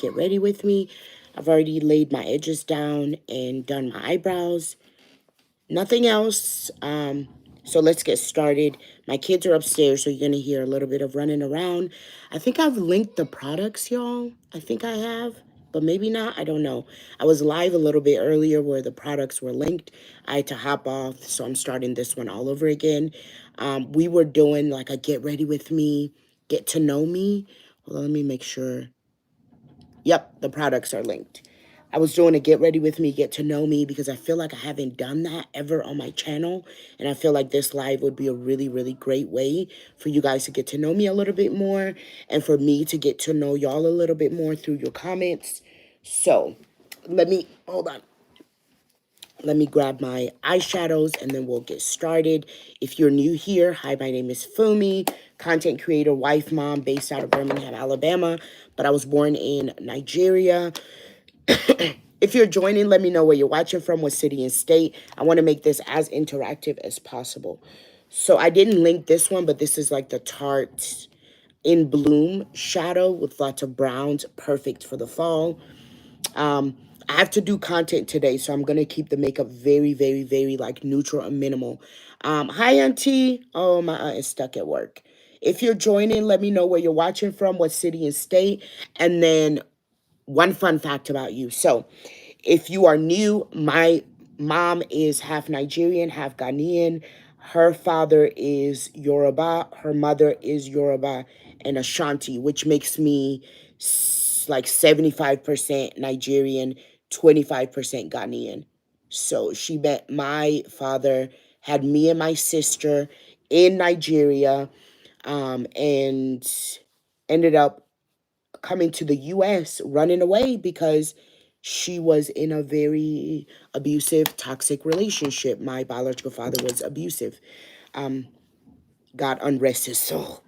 Get Ready With Me. I've already laid my edges down and done my eyebrows. Nothing else. So let's get started. My kids are upstairs, so you're gonna hear a little bit of running around. I think I've linked the products, y'all. I think I have, but maybe not. I don't know. I was live a little bit earlier where the products were linked. I had to hop off, so I'm starting this one all over again. We were doing like a Get Ready With Me, Get to Know Me. Hold on, let me make sure. Yep, the products are linked. I was doing a Get Ready With Me, Get to Know Me because I feel like I haven't done that ever on my channel. And I feel like this live would be a really, really great way for you guys to get to know me a little bit more and for me to get to know y'all a little bit more through your comments. So hold on. Let me grab my eyeshadows and then we'll get started. If you're new here, hi, my name is Fumi, content creator, wife, mom, based out of Birmingham, Alabama, but I was born in Nigeria. If you're joining, let me know where you're watching from, what city and state. I want to make this as interactive as possible. So I didn't link this one, but this is like the Tarte in Bloom shadow with lots of browns, perfect for the fall. I have to do content today, so I'm going to keep the makeup very, very, very like neutral and minimal. Hi, Auntie. Oh, my aunt is stuck at work. If you're joining, let me know where you're watching from, what city and state, and then one fun fact about you. So, if you are new, my mom is half Nigerian, half Ghanaian. Her father is Yoruba, her mother is Yoruba and Ashanti, which makes me like 75% Nigerian, 25% Ghanaian. So she met my father, had me and my sister in Nigeria, and ended up coming to the US, running away because she was in a very abusive, toxic relationship. My biological father was abusive. God unrest his soul.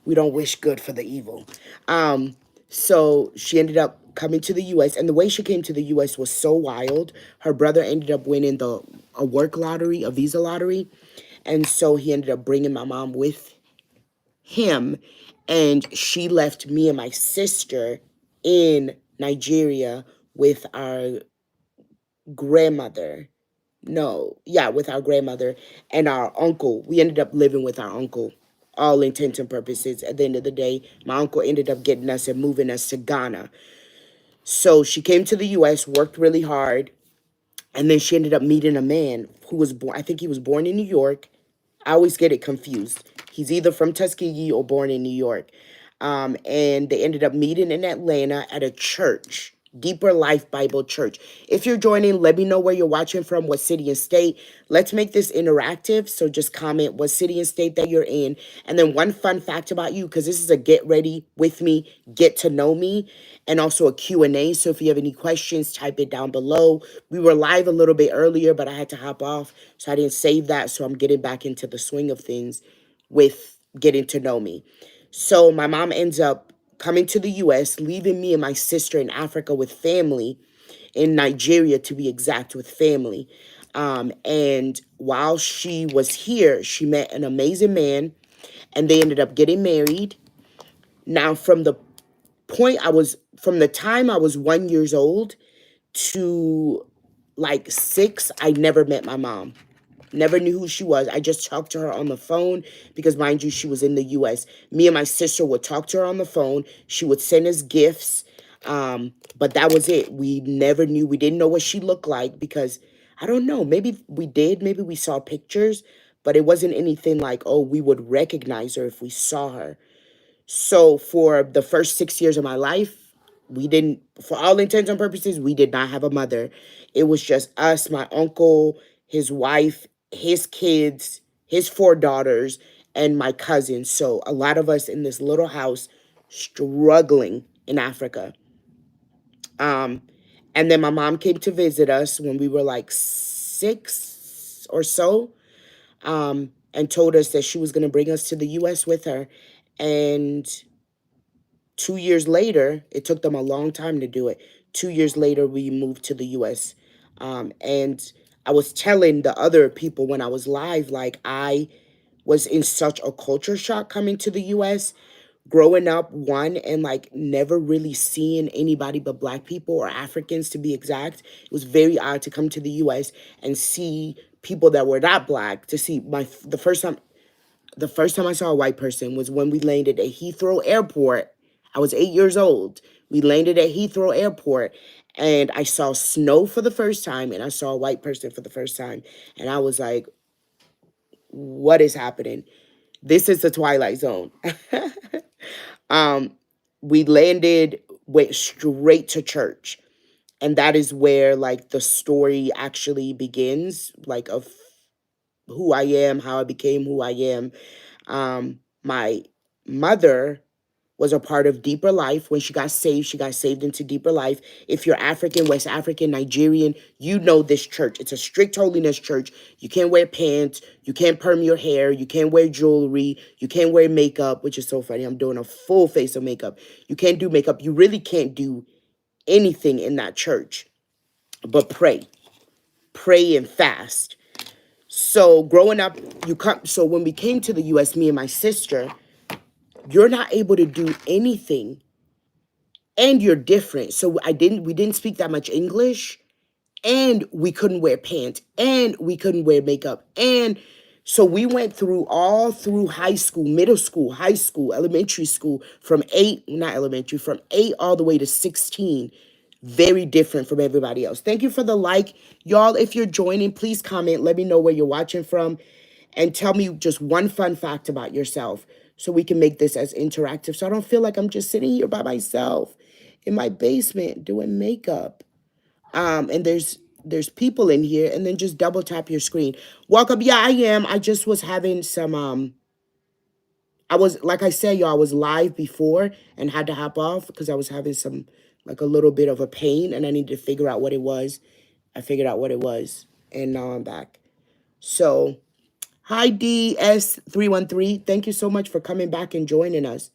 We don't wish good for the evil. So she ended up coming to the US, and the way she came to the US was so wild. Her brother ended up winning a work lottery, a visa lottery, and so he ended up bringing my mom with him, and she left me and my sister in Nigeria with our grandmother. No, yeah, with our grandmother and our uncle. We ended up living with our uncle, all intents and purposes. At the end of the day, my uncle ended up getting us and moving us to Ghana. So she came to the US, worked really hard, and then she ended up meeting a man who was born, I think he was born in New York. I always get it confused. He's either from Tuskegee or born in New York. And they ended up meeting in Atlanta at a church, Deeper Life Bible Church. If you're joining, let me know where you're watching from, what city and state. Let's make this interactive. So just comment what city and state that you're in. And then one fun fact about you, because this is a get ready with me, get to know me, and also a Q&A. So if you have any questions, type it down below. We were live a little bit earlier, but I had to hop off, so I didn't save that. So I'm getting back into the swing of things with getting to know me. So my mom ends up coming to the US, leaving me and my sister in Africa with family, in Nigeria to be exact, with family. And while she was here, she met an amazing man and they ended up getting married. Now, from the time I was 1 years old to like 6, I never met my mom. Never knew who she was. I just talked to her on the phone because, mind you, she was in the US. Me and my sister would talk to her on the phone. She would send us gifts. But that was it. We never knew. We didn't know what she looked like because, I don't know, maybe we did. Maybe we saw pictures, but it wasn't anything like, oh, we would recognize her if we saw her. So for the first 6 years of my life, we didn't, for all intents and purposes, we did not have a mother. It was just us, my uncle, his wife, his kids, his 4 daughters, and my cousins. So a lot of us in this little house struggling in Africa. And then my mom came to visit us when we were like 6 or so, and told us that she was going to bring us to the US with her. And 2 years later, it took them a long time to do it. 2 years later, we moved to the US. And I was telling the other people when I was live, like I was in such a culture shock coming to the US. growing up, one, and like never really seeing anybody but black people or Africans to be exact, it was very odd to come to the US and see people that were not black. To see the first time I saw a white person was when we landed at Heathrow Airport. I was 8 years old. We landed at Heathrow Airport, and I saw snow for the first time, and I saw a white person for the first time. And I was like, what is happening? This is the Twilight Zone. um, we landed, went straight to church. And that is where like the story actually begins, like of who I am, how I became who I am. My mother was a part of Deeper Life. When she got saved into Deeper Life. If you're African, West African, Nigerian, you know this church. It's a strict holiness church. You can't wear pants. You can't perm your hair. You can't wear jewelry. You can't wear makeup, which is so funny. I'm doing a full face of makeup. You can't do makeup. You really can't do anything in that church but pray. Pray and fast. So growing up, so when we came to the US, me and my sister, you're not able to do anything and you're different. So we didn't speak that much English, and we couldn't wear pants, and we couldn't wear makeup. And so we went through all through high school, middle school, high school, elementary school, from 8, not elementary, from 8 all the way to 16. Very different from everybody else. Thank you for the like. Y'all, if you're joining, please comment. Let me know where you're watching from, and tell me just one fun fact about yourself so we can make this as interactive, so I don't feel like I'm just sitting here by myself in my basement doing makeup. And there's people in here, and then just double tap your screen. Welcome. Yeah, I am. I just was having some I was, like I said, y'all, I was live before and had to hop off because I was having some, like, a little bit of a pain, and I needed to figure out what it was. I figured out what it was, and now I'm back. So, hi DS313. Thank you so much for coming back and joining us.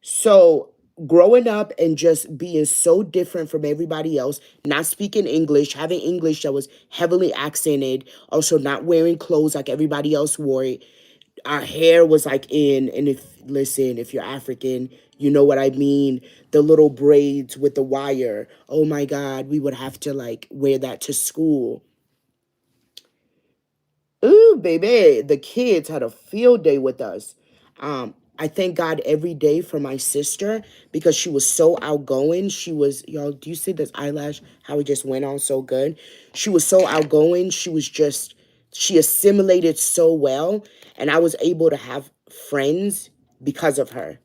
So, growing up and just being so different from everybody else, not speaking English, having English that was heavily accented, also not wearing clothes like everybody else wore it. Our hair was like and if you're African, you know what I mean, the little braids with the wire. Oh my God, we would have to like wear that to school. Ooh, baby, the kids had a field day with us. I thank God every day for my sister because she was so outgoing. She was, y'all, do you see this eyelash? How it just went on so good? She was so outgoing. She assimilated so well. And I was able to have friends because of her.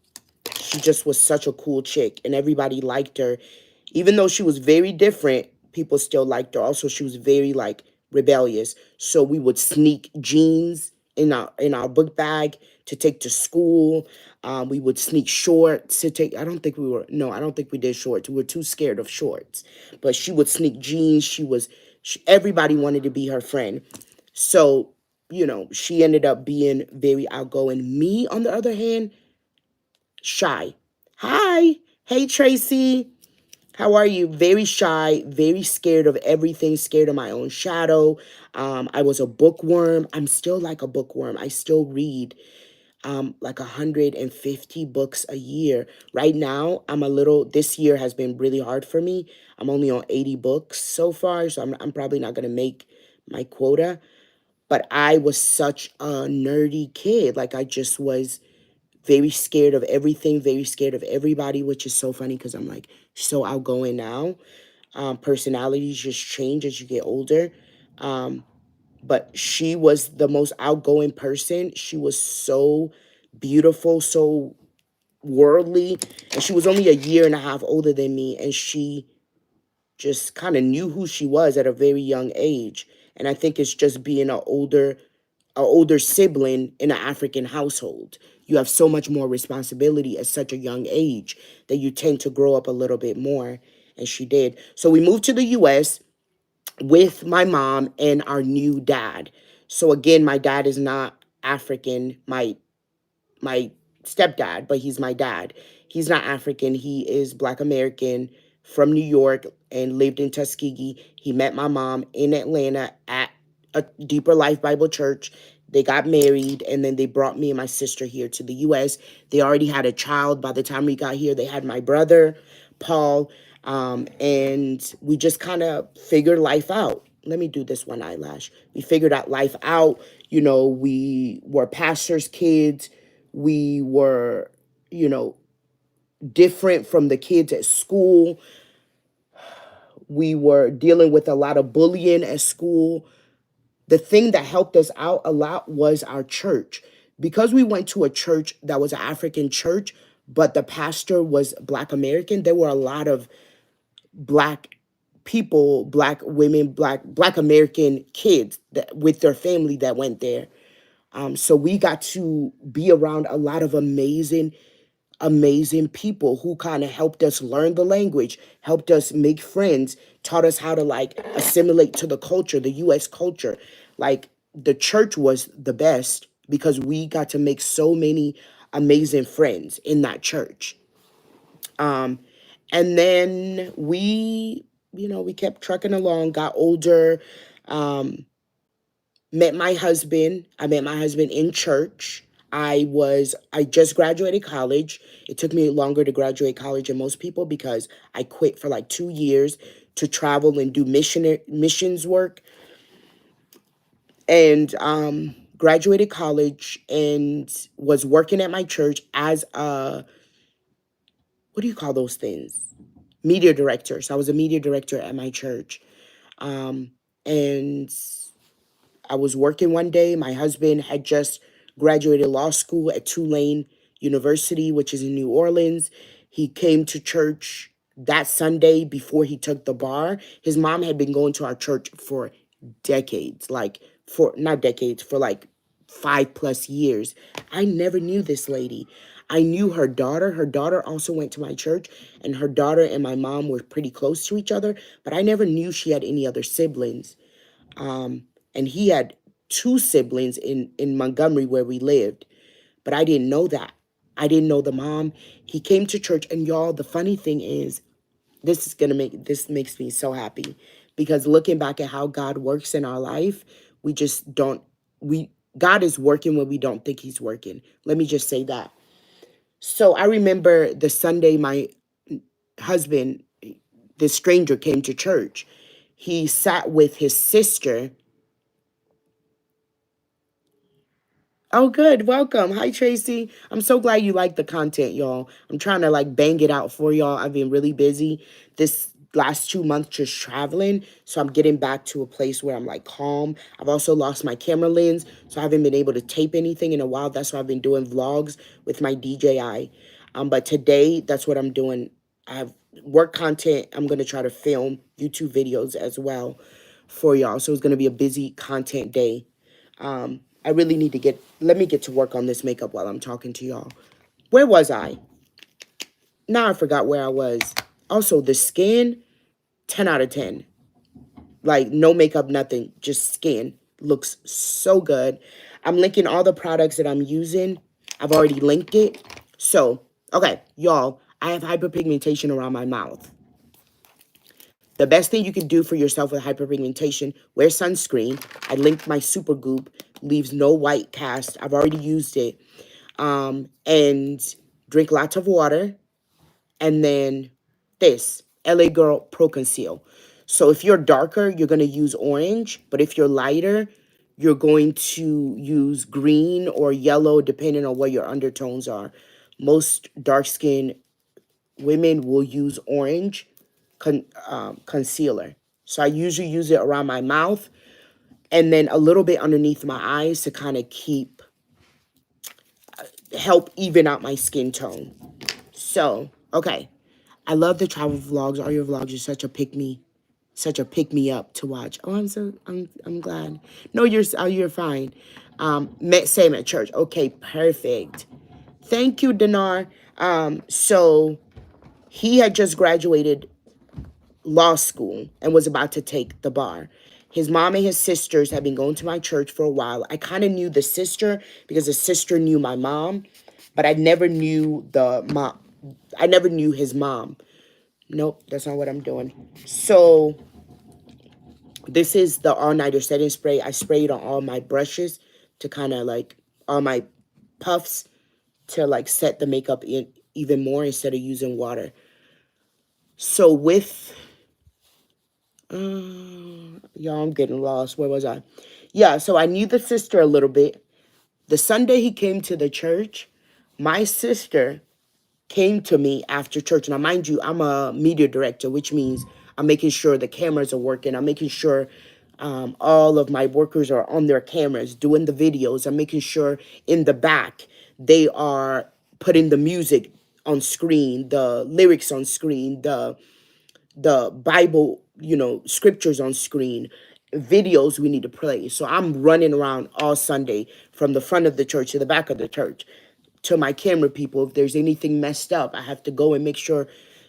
She just was such a cool chick, and everybody liked her. Even though she was very different, people still liked her. Also, she was very like rebellious. So we would sneak jeans in our book bag to take to school. We would sneak shorts to take. I don't think we were. No, I don't think we did shorts. We were too scared of shorts. But she would sneak jeans. Everybody wanted to be her friend. So, she ended up being very outgoing. Me, on the other hand, shy. Hi. Hey, Tracy. How are you? Very shy, very scared of everything, scared of my own shadow. I was a bookworm. I'm still like a bookworm. I still read like 150 books a year. Right now, this year has been really hard for me. I'm only on 80 books so far, so I'm probably not going to make my quota. But I was such a nerdy kid. Like, I just was very scared of everything, very scared of everybody, which is so funny because I'm like so outgoing now. Personalities just change as you get older. Um, but she was the most outgoing person. She was so beautiful, so worldly, and she was only a year and a half older than me, and she just kind of knew who she was at a very young age. And I think it's just being an older sibling in an African household. You have so much more responsibility at such a young age that you tend to grow up a little bit more. And she did. So we moved to the US with my mom and our new dad. So again, my dad is not African. My stepdad, but he's my dad. He's not African. He is Black American from New York and lived in Tuskegee. He met my mom in Atlanta at a Deeper Life Bible Church. They got married, and then they brought me and my sister here to the U.S. They already had a child. By the time we got here, they had my brother, Paul, and we just kind of figured life out. Let me do this one eyelash. We figured out life out. You know, we were pastors' kids. We were, you know, different from the kids at school. We were dealing with a lot of bullying at school. The thing that helped us out a lot was our church. Because we went to a church that was an African church, but the pastor was Black American, there were a lot of Black people, Black women, Black American kids that with their family that went there. So we got to be around a lot of amazing people who kind of helped us learn the language, helped us make friends, taught us how to like assimilate to the culture, the US culture. Like the church was the best because we got to make so many amazing friends in that church. And then we, you know, we kept trucking along, got older, um, met my husband. I met my husband in church. I just graduated college. It took me longer to graduate college than most people because I quit for like 2 years to travel and do missions work. And graduated college and was working at my church as a, what do you call those things? Media director. So I was a media director at my church. And I was working one day. My husband had just graduated law school at Tulane University, which is in New Orleans. He came to church that Sunday before he took the bar. His mom had been going to our church for decades, like for not decades, for like 5+ years. I never knew this lady. I knew her daughter. Her daughter also went to my church, and her daughter and my mom were pretty close to each other, but I never knew she had any other siblings. And he had two siblings in Montgomery where we lived, but I didn't know that. I didn't know the mom. He came to church, and y'all, the funny thing is, this makes me so happy because looking back at how God works in our life, we just don't we God is working when we don't think he's working. Let me just say that. So I remember the Sunday my husband, this stranger, came to church. He sat with his sister. Oh, good. Welcome. Hi, Tracy. I'm so glad you like the content, y'all. I'm trying to like bang it out for y'all. I've been really busy this last 2 months just traveling. So I'm getting back to a place where I'm like calm. I've also lost my camera lens, so I haven't been able to tape anything in a while. That's why I've been doing vlogs with my DJI. But today, that's what I'm doing. I have work content. I'm going to try to film YouTube videos as well for y'all. So it's going to be a busy content day. I really need to let me get to work on this makeup while I'm talking to y'all. Where was I? Now I forgot where I was. Also, the skin, 10 out of 10. Like, no makeup, nothing, just skin. Looks so good. I'm linking all the products that I'm using. I've already linked it. So, okay, y'all, I have hyperpigmentation around my mouth. The best thing you can do for yourself with hyperpigmentation, wear sunscreen. I linked my Super Goop, leaves no white cast. I've already used it. And drink lots of water. And then this, LA Girl Pro Conceal. So if you're darker, you're going to use orange. But if you're lighter, you're going to use green or yellow, depending on what your undertones are. Most dark skin women will use orange concealer. So I usually use it around my mouth and then a little bit underneath my eyes to kind of help even out my skin tone. So, okay. I love the travel vlogs. All your vlogs are such a pick me up to watch. Oh, I'm glad. No, you're fine. Met Sam at church. Okay, perfect. Thank you, Dinar. So he had just graduated law school and was about to take the bar. His mom and his sisters had been going to my church for a while. I kind of knew the sister because the sister knew my mom, but I never knew the mom. I never knew his mom. Nope, that's not what I'm doing. So this is the all-nighter setting spray. I sprayed on all my brushes to kind of like all my puffs to like set the makeup in even more instead of using water. So with y'all, I'm getting lost. Where was I? Yeah, so I knew the sister a little bit. The Sunday he came to the church, my sister came to me after church. Now, mind you, I'm a media director, which means I'm making sure the cameras are working. I'm making sure all of my workers are on their cameras doing the videos. I'm making sure in the back they are putting the music on screen, the lyrics on screen, the Bible, scriptures on screen, videos we need to play. So I'm running around all Sunday from the front of the church to the back of the church to my camera people. If there's anything messed up, I have to go and make sure.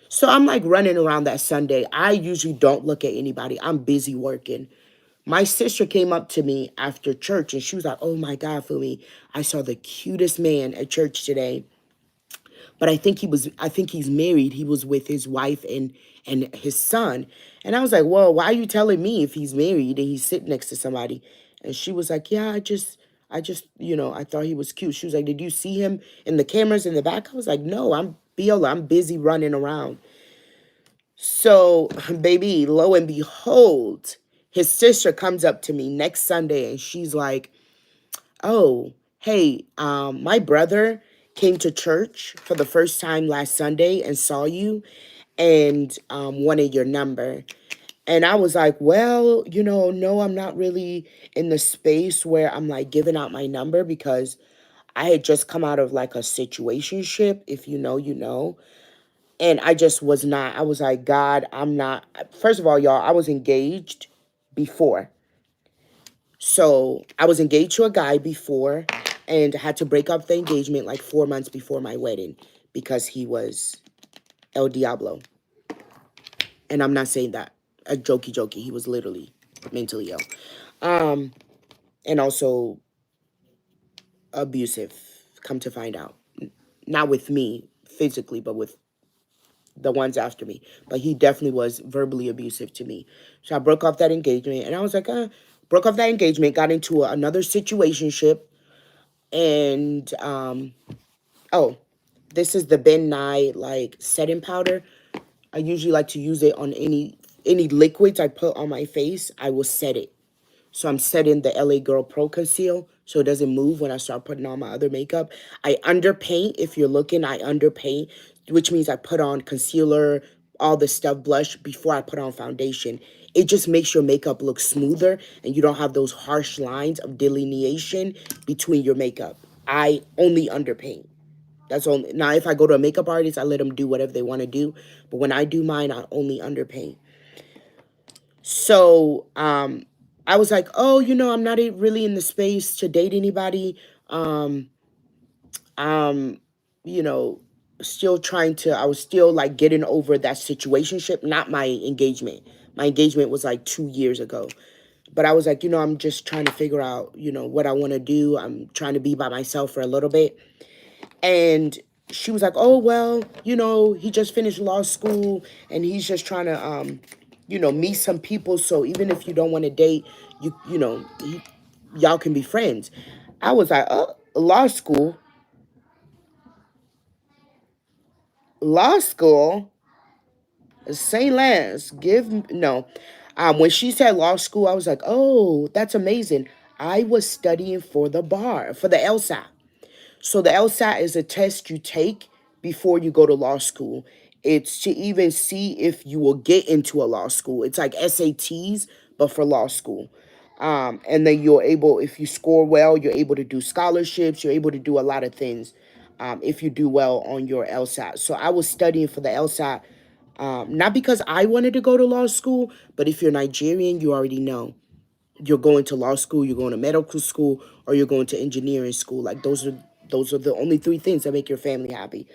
So I'm like running around that Sunday. I usually don't look at anybody. I'm busy working. My sister came up to me after church and she was like, "Oh my God, Fumi, I saw the cutest man at church today. But I think he's married. He was with his wife and his son." And I was like, "Well, why are you telling me if he's married and he's sitting next to somebody?" And she was like, "Yeah, I just, I thought he was cute." She was like, "Did you see him in the cameras in the back?" I was like, "No, I'm Biola. I'm busy running around." So, baby, lo and behold, his sister comes up to me next Sunday and she's like, "Oh, hey, my brother came to church for the first time last Sunday and saw you and wanted your number." And I was like, "Well, no, I'm not really in the space where I'm like giving out my number because I had just come out of like a situationship. If you know, you know." And I just was not, I was like, "God, I'm not." First of all, y'all, I was engaged before. So I was engaged to a guy before and had to break up the engagement like 4 months before my wedding because he was El Diablo. And I'm not saying that a jokey. He was literally mentally ill. Um, and also abusive, come to find out. Not with me physically, but with the ones after me. But he definitely was verbally abusive to me. So I broke off that engagement and I was like, broke off that engagement, got into another situationship, and oh, this is the Ben Nye like setting powder. I usually like to use it on any liquids I put on my face. I will set it. So I'm setting the LA Girl Pro Conceal so it doesn't move when I start putting on my other makeup. I underpaint. If you're looking, I underpaint, which means I put on concealer, all the stuff, blush before I put on foundation. It just makes your makeup look smoother and you don't have those harsh lines of delineation between your makeup. I only underpaint. That's only now. If I go to a makeup artist, I let them do whatever they want to do. But when I do mine, I only underpaint. So I was like, "Oh, I'm not really in the space to date anybody. Um, um, you know, still trying to. I was still like getting over that situationship, not my engagement. My engagement was like 2 years ago. But I was like, I'm just trying to figure out, what I want to do. I'm trying to be by myself for a little bit." And she was like, "Oh, well, he just finished law school and he's just trying to meet some people, so even if you don't want to date, y'all can be friends." I was like, "Oh, law school? Law school? St. Lance, no." When she said law school, I was like, "Oh, that's amazing." I was studying for the bar, for the LSAT. So the LSAT is a test you take before you go to law school. It's to even see if you will get into a law school. It's like SATs, but for law school. And then you're able, if you score well, you're able to do scholarships. You're able to do a lot of things if you do well on your LSAT. So I was studying for the LSAT, not because I wanted to go to law school, but if you're Nigerian, you already know you're going to law school, you're going to medical school, or you're going to engineering school. Like those are the only three things that make your family happy.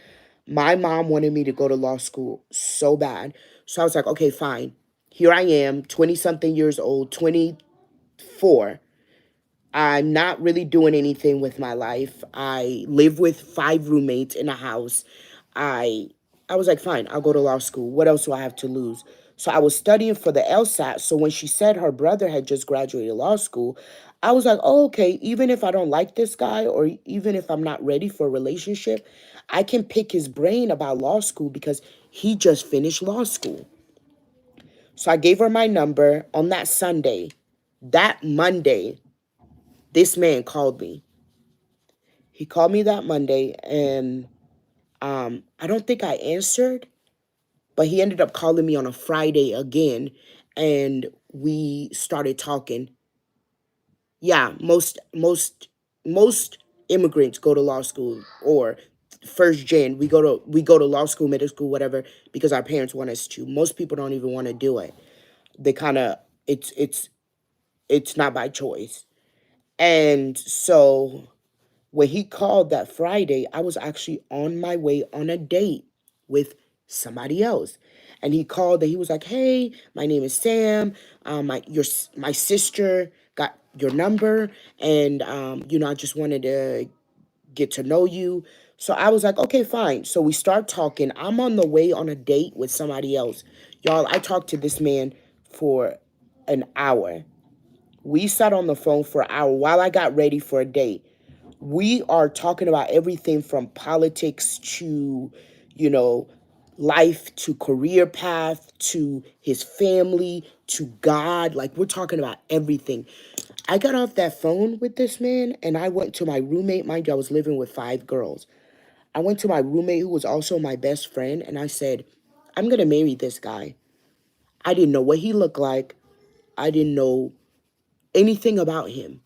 My mom wanted me to go to law school so bad. So I was like, "Okay, fine. Here I am, 20 something years old, 24. I'm not really doing anything with my life. I live with 5 roommates in a house. I I was like, fine, I'll go to law school. What else do I have to lose? So I was studying for the LSAT. So when she said her brother had just graduated law school, I was like, oh, okay, even if I don't like this guy or even if I'm not ready for a relationship, I can pick his brain about law school because he just finished law school. So I gave her my number on that Sunday. That Monday, this man called me. He called me that Monday and I don't think I answered. But he ended up calling me on a Friday again, and we started talking. Yeah, most immigrants go to law school or first gen. We go to law school, middle school, whatever, because our parents want us to. Most people don't even want to do it. They kind of it's not by choice. And so when he called that Friday, I was actually on my way on a date with somebody else. And he called and he was like, "Hey, my name is Sam. My sister got your number, and I just wanted to get to know you." So I was like, "Okay, fine." So we start talking. I'm on the way on a date with somebody else. Y'all, I talked to this man for an hour. We sat on the phone for an hour while I got ready for a date. We are talking about everything from politics to, you know, life to career path to his family to God. Like, we're talking about everything. I got off that phone with this man and I went to my roommate. Mind you, I was living with 5 girls. I went to my roommate, who was also my best friend, and I said, I'm going to marry this guy. I didn't know what he looked like. I didn't know anything about him.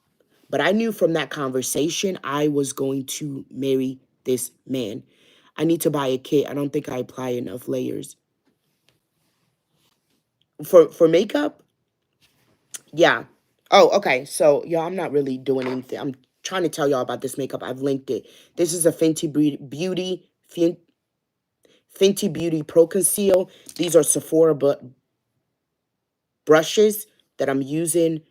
But I knew from that conversation I was going to marry this man. I need to buy a kit. I don't think I apply enough layers. For makeup? Yeah. Oh, okay. So, y'all, I'm not really doing anything. I'm trying to tell y'all about this makeup. I've linked it. This is a Fenty Beauty Pro Conceal. These are Sephora brushes that I'm using.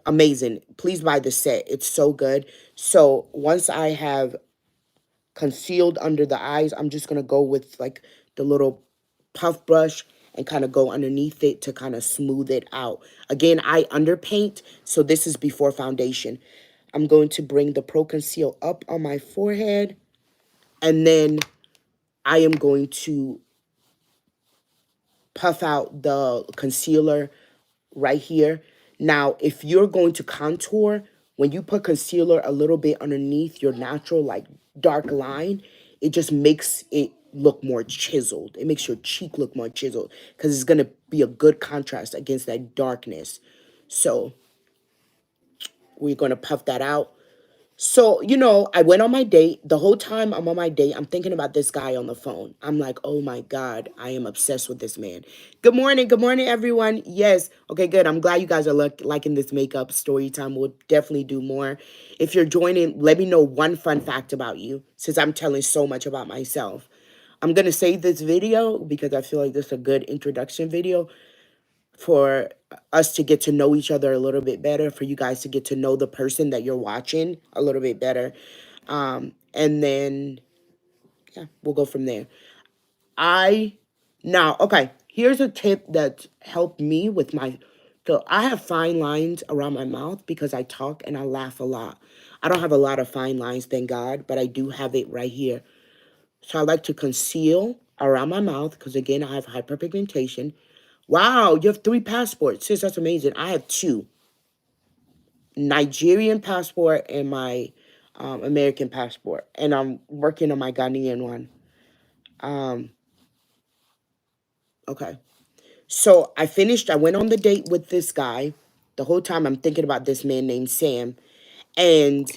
Amazing. Please buy the set. It's so good. So, once I have concealed under the eyes, I'm just going to go with like the little puff brush and kind of go underneath it to kind of smooth it out. Again, I underpaint, so this is before foundation. I'm going to bring the Pro Conceal up on my forehead, and then I am going to puff out the concealer right here. Now, if you're going to contour, when you put concealer a little bit underneath your natural, like, dark line, it just makes it look more chiseled. It makes your cheek look more chiseled because it's going to be a good contrast against that darkness. So we're going to puff that out. So, I went on my date. The whole time I'm on my date, I'm thinking about this guy on the phone. I'm like, oh my God, I am obsessed with this man. Good morning. Good morning, everyone. Yes. Okay, good. I'm glad you guys are liking this makeup story time. We'll definitely do more. If you're joining, let me know one fun fact about you, since I'm telling so much about myself. I'm going to save this video because I feel like this is a good introduction video for us to get to know each other a little bit better, for you guys to get to know the person that you're watching a little bit better. And then, yeah, we'll go from there. Okay, here's a tip that helped me with so I have fine lines around my mouth because I talk and I laugh a lot. I don't have a lot of fine lines, thank God, but I do have it right here. So I like to conceal around my mouth because, again, I have hyperpigmentation. Wow, you have 3 passports. Sis, that's amazing. I have 2. Nigerian passport and my American passport. And I'm working on my Ghanaian one. Okay. So I went on the date with this guy. The whole time I'm thinking about this man named Sam. And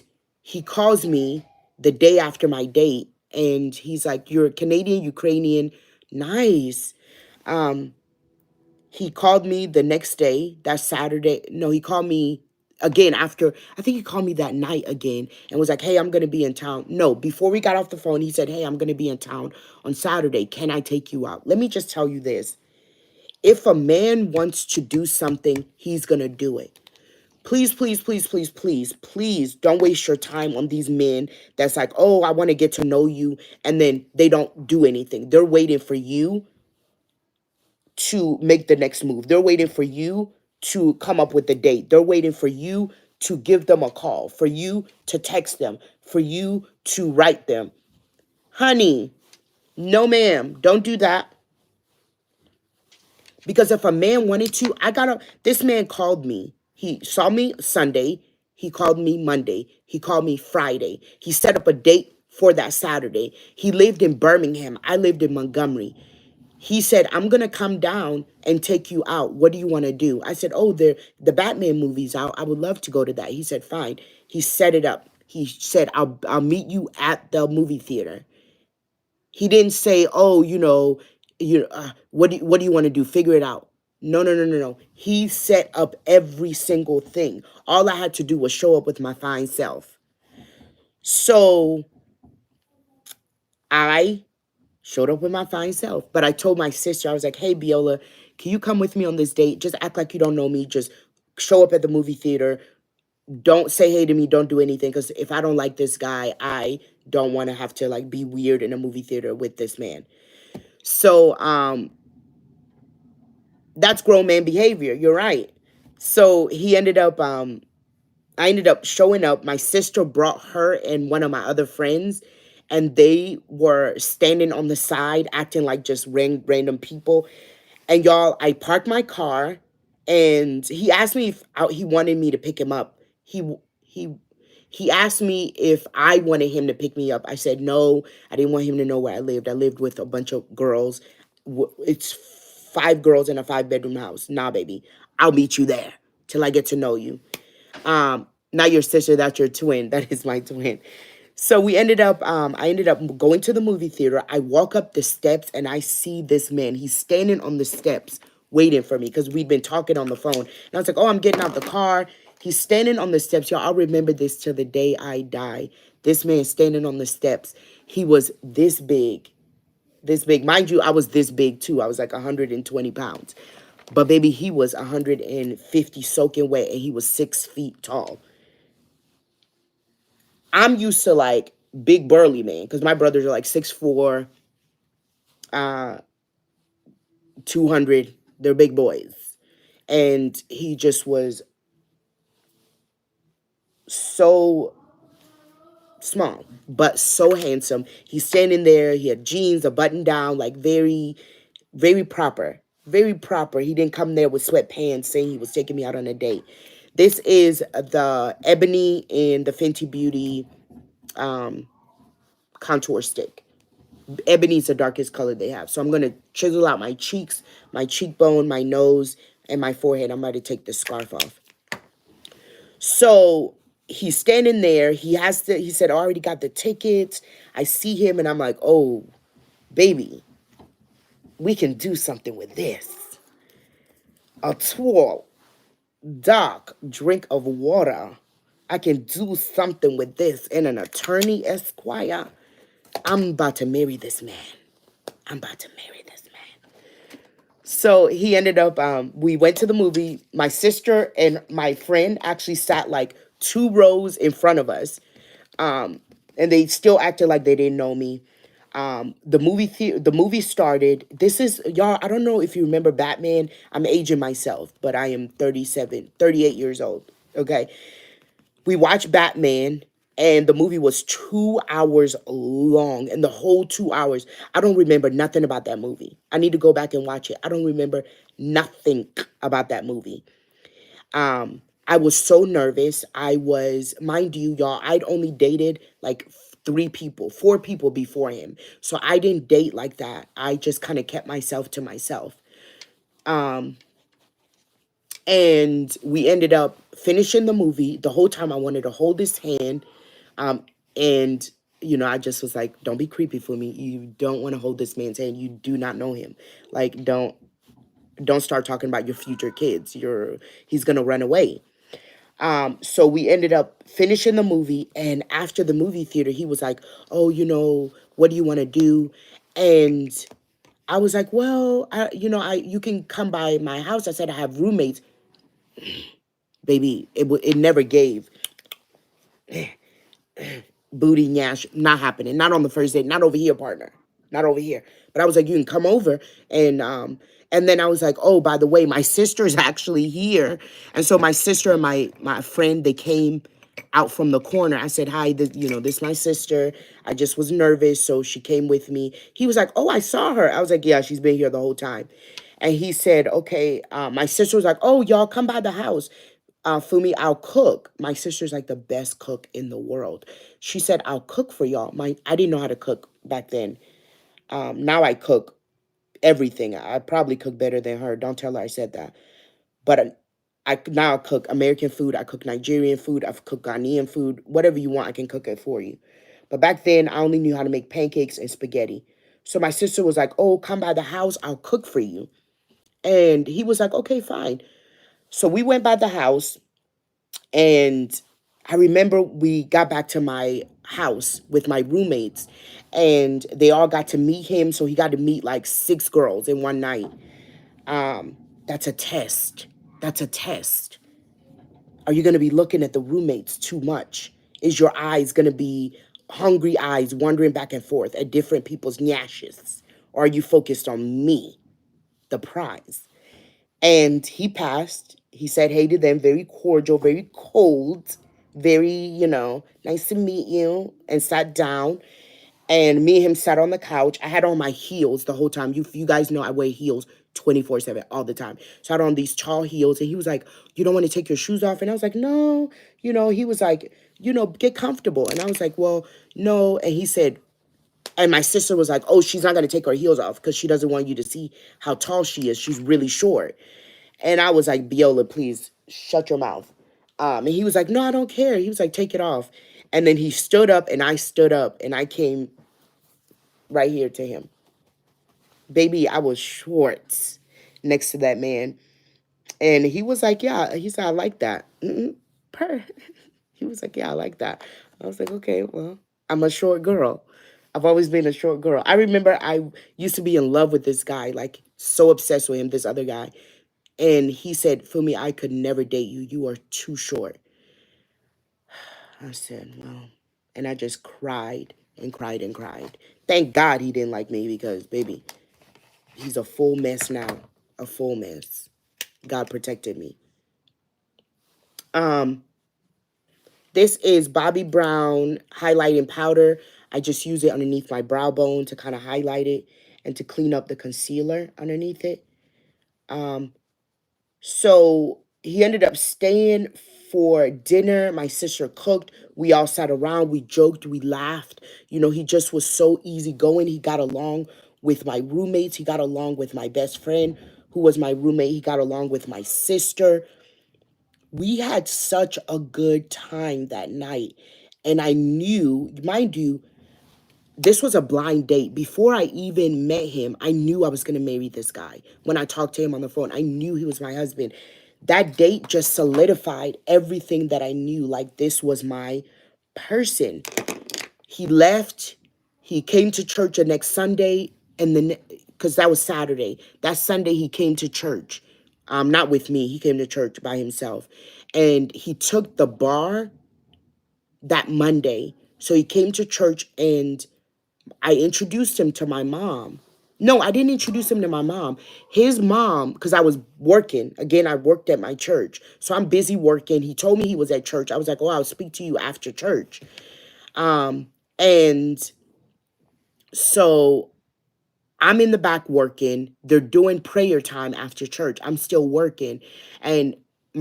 he calls me the day after my date. And he's like, you're Canadian, Ukrainian. Nice. He called me the next day, that Saturday. No, he called me again after, I think he called me that night again and was like, hey, I'm going to be in town. No, before we got off the phone, he said, hey, I'm going to be in town on Saturday. Can I take you out? Let me just tell you this. If a man wants to do something, he's going to do it. Please, please, please, please, please, please don't waste your time on these men that's like, oh, I want to get to know you. And then they don't do anything. They're waiting for you to make the next move. They're waiting for you to come up with the date. They're waiting for you to give them a call, for you to text them, for you to write them. Honey, no, ma'am, don't do that. Because if a man wanted to, this man called me. He saw me Sunday. He called me Monday. He called me Friday. He set up a date for that Saturday. He lived in Birmingham. I lived in Montgomery. He said, I'm going to come down and take you out. What do you want to do? I said, oh, the Batman movie's out. I would love to go to that. He said, fine. He set it up. He said, I'll meet you at the movie theater. He didn't say, oh, what do you want to do? Figure it out. No, no, no, no, no. He set up every single thing. All I had to do was show up with my fine self. So I showed up with my fine self. But I told my sister, I was like, hey, Biola, can you come with me on this date? Just act like you don't know me. Just show up at the movie theater. Don't say hey to me. Don't do anything. Because if I don't like this guy, I don't want to have to like be weird in a movie theater with this man. So that's grown man behavior. You're right. So I ended up showing up. My sister brought her and one of my other friends, and they were standing on the side acting like just random people. And y'all, I parked my car, and he asked me if he wanted me to pick him up. He he asked me if I wanted him to pick me up. I said no. I didn't want him to know where I lived. I lived with a bunch of girls. It's 5 girls in a 5-bedroom house. Nah, baby, I'll meet you there till I get to know you. Not your sister, that's your twin. That is my twin. So I ended up going to the movie theater. I walk up the steps and I see this man. He's standing on the steps waiting for me because we'd been talking on the phone. And I was like, oh, I'm getting out the car. He's standing on the steps. Y'all, I'll remember this till the day I die. This man standing on the steps. He was this big. This big. Mind you, I was this big too. I was like 120 pounds. But baby, he was 150 soaking wet and he was 6 feet tall. I'm used to like big burly man because my brothers are like 6'4", 200. They're big boys. And he just was so small, but so handsome. He's standing there. He had jeans, a button down, like very, very proper. Very proper. He didn't come there with sweatpants saying he was taking me out on a date. This is the Ebony and the Fenty Beauty contour stick. Ebony's the darkest color they have. So I'm going to chisel out my cheeks, my cheekbone, my nose, and my forehead. I'm about to take the scarf off. So he's standing there. He said, I already got the tickets. I see him and I'm like, oh, baby, we can do something with this. A tall, dark drink of water. I can do something with this. And an attorney, Esquire. I'm about to marry this man. I'm about to marry this man. So he ended up, we went to the movie. My sister and my friend actually sat like 2 rows in front of us. And they still acted like they didn't know me. The movie started. This is, y'all, I don't know if you remember Batman. I'm aging myself, but I am 38 years old. Okay. We watched Batman and the movie was 2 hours long. And the whole 2 hours, I don't remember nothing about that movie. I need to go back and watch it. I don't remember nothing about that movie. I was so nervous. Mind you, y'all, I'd only dated like 4 people before him. So I didn't date like that. I just kind of kept myself to myself. And we ended up finishing the movie. The whole time I wanted to hold his hand. And, I just was like, don't be creepy for me. You don't want to hold this man's hand. You do not know him. Like, don't start talking about your future kids. He's going to run away. So we ended up finishing the movie. And after the movie theater, he was like, oh, what do you want to do? And I was like, well, you can come by my house. I said, I have roommates. Baby, it never gave. Booty Nash, not happening. Not on the first date. Not over here, partner. Not over here. But I was like, you can come over. And then I was like, oh, by the way, my sister's actually here. And so my sister and my friend, they came out from the corner. I said, hi, this is my sister. I just was nervous, so she came with me. He was like, oh, I saw her. I was like, yeah, she's been here the whole time. And he said, okay, my sister was like, oh, y'all come by the house. Fumi, I'll cook. My sister's like the best cook in the world. She said, I'll cook for y'all. I didn't know how to cook back then. Now I cook everything. I probably cook better than her. Don't tell her I said that. But I now cook American food. I cook Nigerian food. I cook Ghanaian food. Whatever you want, I can cook it for you. But back then, I only knew how to make pancakes and spaghetti. So my sister was like, oh, come by the house. I'll cook for you. And he was like, okay, fine. So we went by the house. And I remember we got back to my house with my roommates and they all got to meet him. So he got to meet like 6 girls in one night. That's a test. That's a test. Are you going to be looking at the roommates too much? Is your eyes going to be hungry eyes wandering back and forth at different people's nyashes? Or are you focused on me, the prize? And he passed. He said hey to them, very cordial, very cold, very, nice to meet you, and sat down. And me and him sat on the couch. I had on my heels the whole time. You guys know I wear heels 24/7 all the time. So I had on these tall heels. And he was like, you don't want to take your shoes off? And I was like, no. He was like, get comfortable. And I was like, well, no. And he said, and my sister was like, oh, she's not going to take her heels off because she doesn't want you to see how tall she is. She's really short. And I was like, Biola, please shut your mouth. And he was like, no, I don't care. He was like, take it off. And then he stood up and I stood up and I came right here to him. Baby, I was short next to that man. And he was like, yeah. He said, I like that. He was like, yeah, I like that. I was like, okay, well, I'm a short girl. I've always been a short girl. I remember I used to be in love with this guy, like so obsessed with him, this other guy. And he said, Fumi, I could never date you. You are too short. I said, well, and I just cried and cried and cried. Thank God he didn't like me because, baby, he's a full mess now. A full mess. God protected me. This is Bobbi Brown highlighting powder. I just use it underneath my brow bone to kind of highlight it and to clean up the concealer underneath it. So he ended up staying for dinner. My sister cooked. We all sat around. We joked. We laughed. He just was so easygoing. He got along with my roommates. He got along with my best friend, who was my roommate. He got along with my sister. We had such a good time that night. And I knew, mind you, this was a blind date. Before I even met him, I knew I was going to marry this guy. When I talked to him on the phone, I knew he was my husband. That date just solidified everything that I knew. Like, this was my person. He left. He came to church the next Sunday. And then, because that was Saturday. That Sunday, he came to church. Not with me. He came to church by himself. And he took the bar that Monday. So he came to church and I introduced him to my mom. No, I didn't introduce him to my mom. His mom, because I was working. Again, I worked at my church. So I'm busy working. He told me he was at church. I was like, oh, I'll speak to you after church. And so I'm in the back working. They're doing prayer time after church. I'm still working. And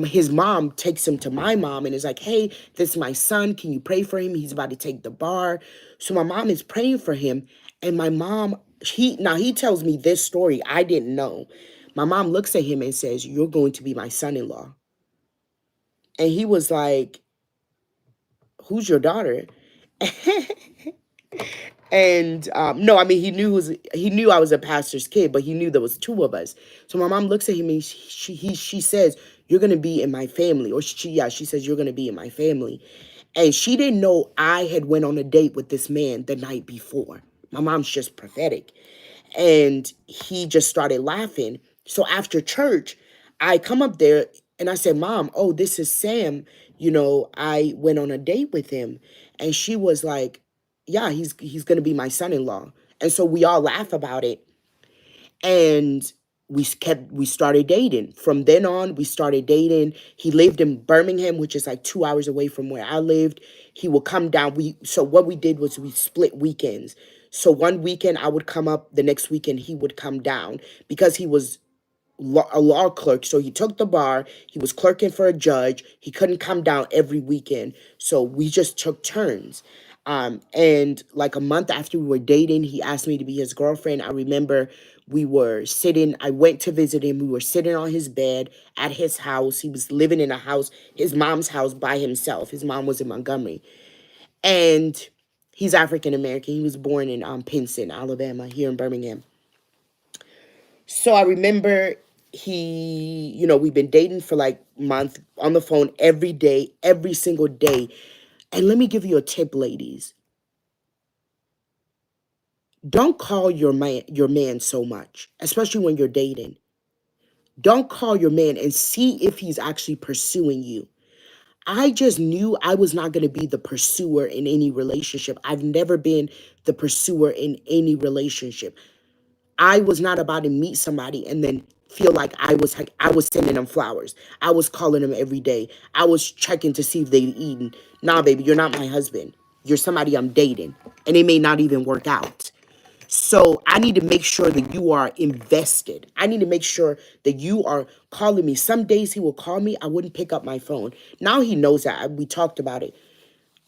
his mom takes him to my mom and is like, hey, this is my son. Can you pray for him? He's about to take the bar. So my mom is praying for him. And my mom, he tells me this story I didn't know. My mom looks at him and says, you're going to be my son-in-law. And he was like, who's your daughter? And no, I mean, he knew I was a pastor's kid, but he knew there was 2 of us. So my mom looks at him and she says, you're going to be in my family. Or she says, you're going to be in my family. And she didn't know I had went on a date with this man the night before. My mom's just prophetic. And he just started laughing. So after church, I come up there. And I said, Mom, oh, this is Sam. I went on a date with him. And she was like, yeah, he's gonna be my son-in-law. And so we all laugh about it. And we started dating. From then on, we started dating. He lived in Birmingham, which is like 2 hours away from where I lived. He would come down. So what we did was we split weekends. So one weekend I would come up, the next weekend he would come down because he was a law clerk. So he took the bar. He was clerking for a judge. He couldn't come down every weekend. So we just took turns. And like a month after we were dating, he asked me to be his girlfriend. I remember I went to visit him. We were sitting on his bed at his house. He was living in a house, his mom's house, by himself. His mom was in Montgomery. And he's African American. He was born in Pinson, Alabama, here in Birmingham. So I remember we've been dating for like a month on the phone every day, every single day. And let me give you a tip, ladies. Don't call your man so much, especially when you're dating. Don't call your man and see if he's actually pursuing you. I just knew I was not going to be the pursuer in any relationship. I've never been the pursuer in any relationship. I was not about to meet somebody and then feel like I was sending them flowers. I was calling them every day. I was checking to see if they'd eaten. Nah, baby, you're not my husband. You're somebody I'm dating. And it may not even work out. So I need to make sure that you are invested. I need to make sure that you are calling me. Some days he will call me. I wouldn't pick up my phone. Now he knows that. We talked about it.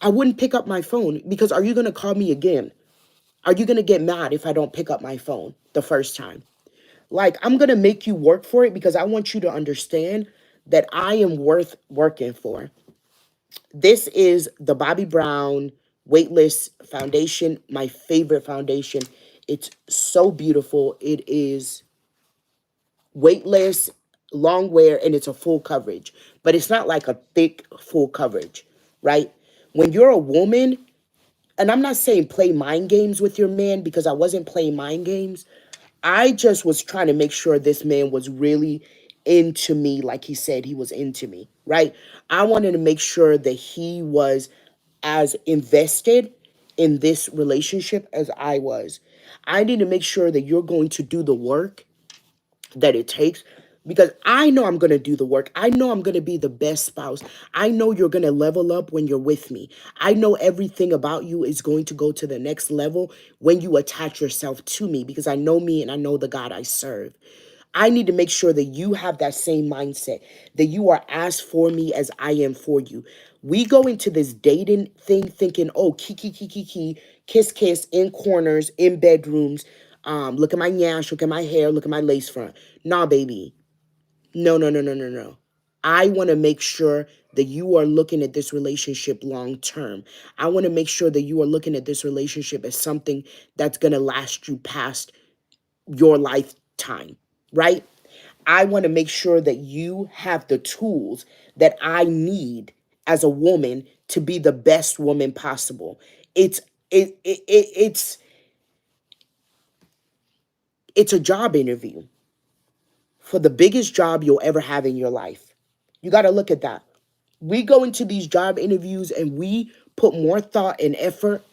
I wouldn't pick up my phone because are you going to call me again? Are you going to get mad if I don't pick up my phone the first time? Like, I'm going to make you work for it because I want you to understand that I am worth working for. This is the Bobbi Brown Weightless Foundation, my favorite foundation. It's so beautiful. It is weightless, long wear, and it's a full coverage. But it's not like a thick full coverage, right? When you're a woman, and I'm not saying play mind games with your man because I wasn't playing mind games. I just was trying to make sure this man was really into me like he said he was into me, right? I wanted to make sure that he was as invested in this relationship as I was. I need to make sure that you're going to do the work that it takes because I know I'm going to do the work. I know I'm going to be the best spouse. I know you're going to level up when you're with me. I know everything about you is going to go to the next level when you attach yourself to me because I know me and I know the God I serve. I need to make sure that you have that same mindset, that you are as for me as I am for you. We go into this dating thing thinking, oh, kiki, kiki, kiki, kiss, kiss, in corners, in bedrooms. Look at my nyash, look at my hair, look at my lace front. Nah, baby. No, no, no, no, no, no. I want to make sure that you are looking at this relationship long term. I want to make sure that you are looking at this relationship as something that's going to last you past your lifetime, right? I want to make sure that you have the tools that I need as a woman to be the best woman possible. It's it's it's a job interview for the biggest job you'll ever have in your life. You got to look at that. We go into these job interviews and we put more thought and effort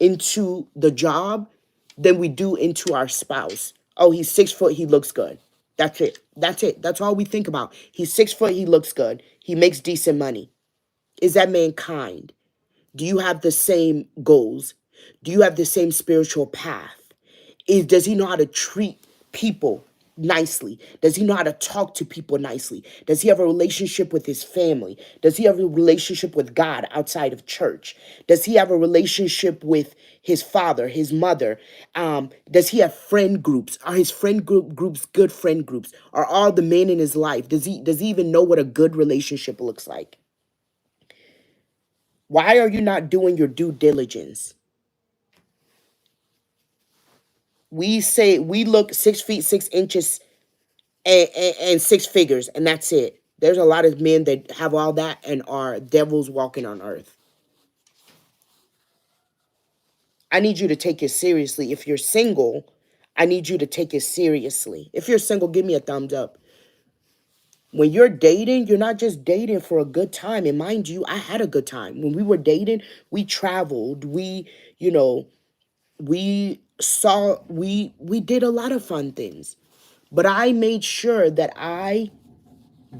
into the job than we do into our spouse. Oh, he's 6 foot, he looks good. That's it. That's it. That's all we think about. He's 6 foot, he looks good. He makes decent money. Is that man kind? Do you have the same goals? Do you have the same spiritual path? Does he know how to treat people nicely? Does he know how to talk to people nicely? Does he have a relationship with his family? Does he have a relationship with God outside of church? Does he have a relationship with his father, his mother? Does he have friend groups? Are his groups good friend groups? Are all the men in his life? Does he even know what a good relationship looks like? Why are you not doing your due diligence? We say we look 6 feet 6 inches and six figures, and that's it. There's a lot of men that have all that and are devils walking on earth. I need you to take it seriously. If you're single, I need you to take it seriously. If you're single, give me a thumbs up. When you're dating, you're not just dating for a good time. And mind you, I had a good time. When we were dating, we traveled, you know, we did a lot of fun things. But I made sure that I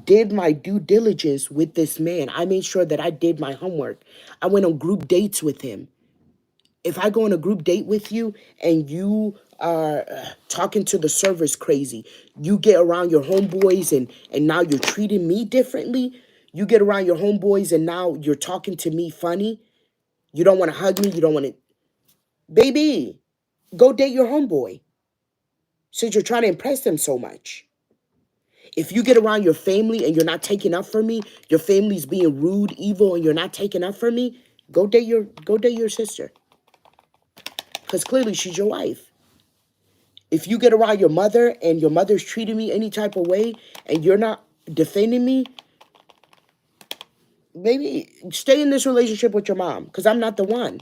did my due diligence with this man. I made sure that I did my homework. I went on group dates with him. If I go on a group date with you and you are talking to the servers crazy, you get around your homeboys and now you're treating me differently. You get around your homeboys and now you're talking to me funny. You don't want to hug me. You don't want to, baby, go date your homeboy since you're trying to impress them so much. If you get around your family and you're not taking up for me, your family's being rude, evil, and you're not taking up for me, go date your sister. Because clearly she's your wife. If you get around your mother and your mother's treating me any type of way and you're not defending me, maybe stay in this relationship with your mom because I'm not the one.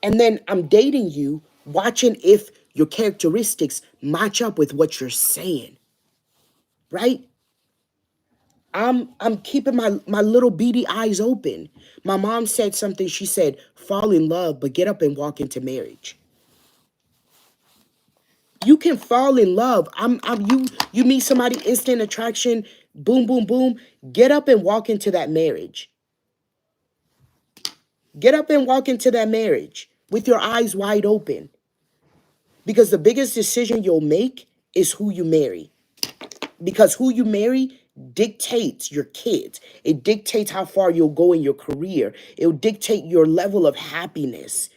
And then I'm dating you, watching if your characteristics match up with what you're saying, right? I'm keeping my little beady eyes open. My mom said something. She said, "Fall in love, but get up and walk into marriage." You can fall in love. You meet somebody, instant attraction, boom, boom, boom. Get up and walk into that marriage. Get up and walk into that marriage with your eyes wide open. Because the biggest decision you'll make is who you marry. Because who you marry dictates your kids. It dictates how far you'll go in your career. It'll dictate your level of happiness.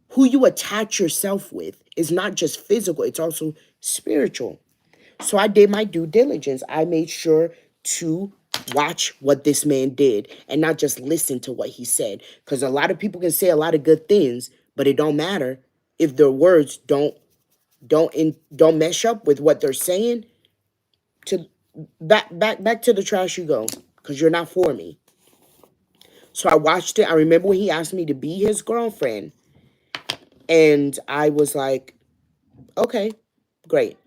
Who you attach yourself with is not just physical, it's also spiritual. So I did my due diligence. I made sure to watch what this man did and not just listen to what he said. Because a lot of people can say a lot of good things, but it don't matter if their words don't mesh up with what they're saying. To back to the trash you go, because you're not for me. So I watched it. I remember when he asked me to be his girlfriend, and I was like, okay, great.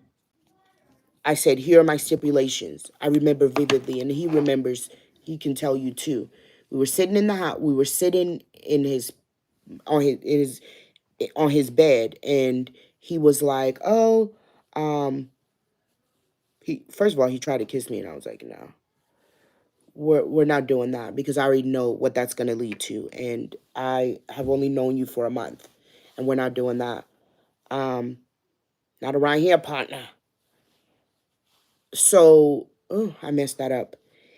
I said, here are my stipulations. I remember vividly, and he remembers. He can tell you too. We were sitting in the house. We were sitting in his on his bed, and he was like, "Oh, um." He first of all he tried to kiss me, and I was like, "No, we're not doing that because I already know what that's gonna lead to, and I have only known you for a month, and we're not doing that. Um, Not around here, partner." So, oh, I messed that up.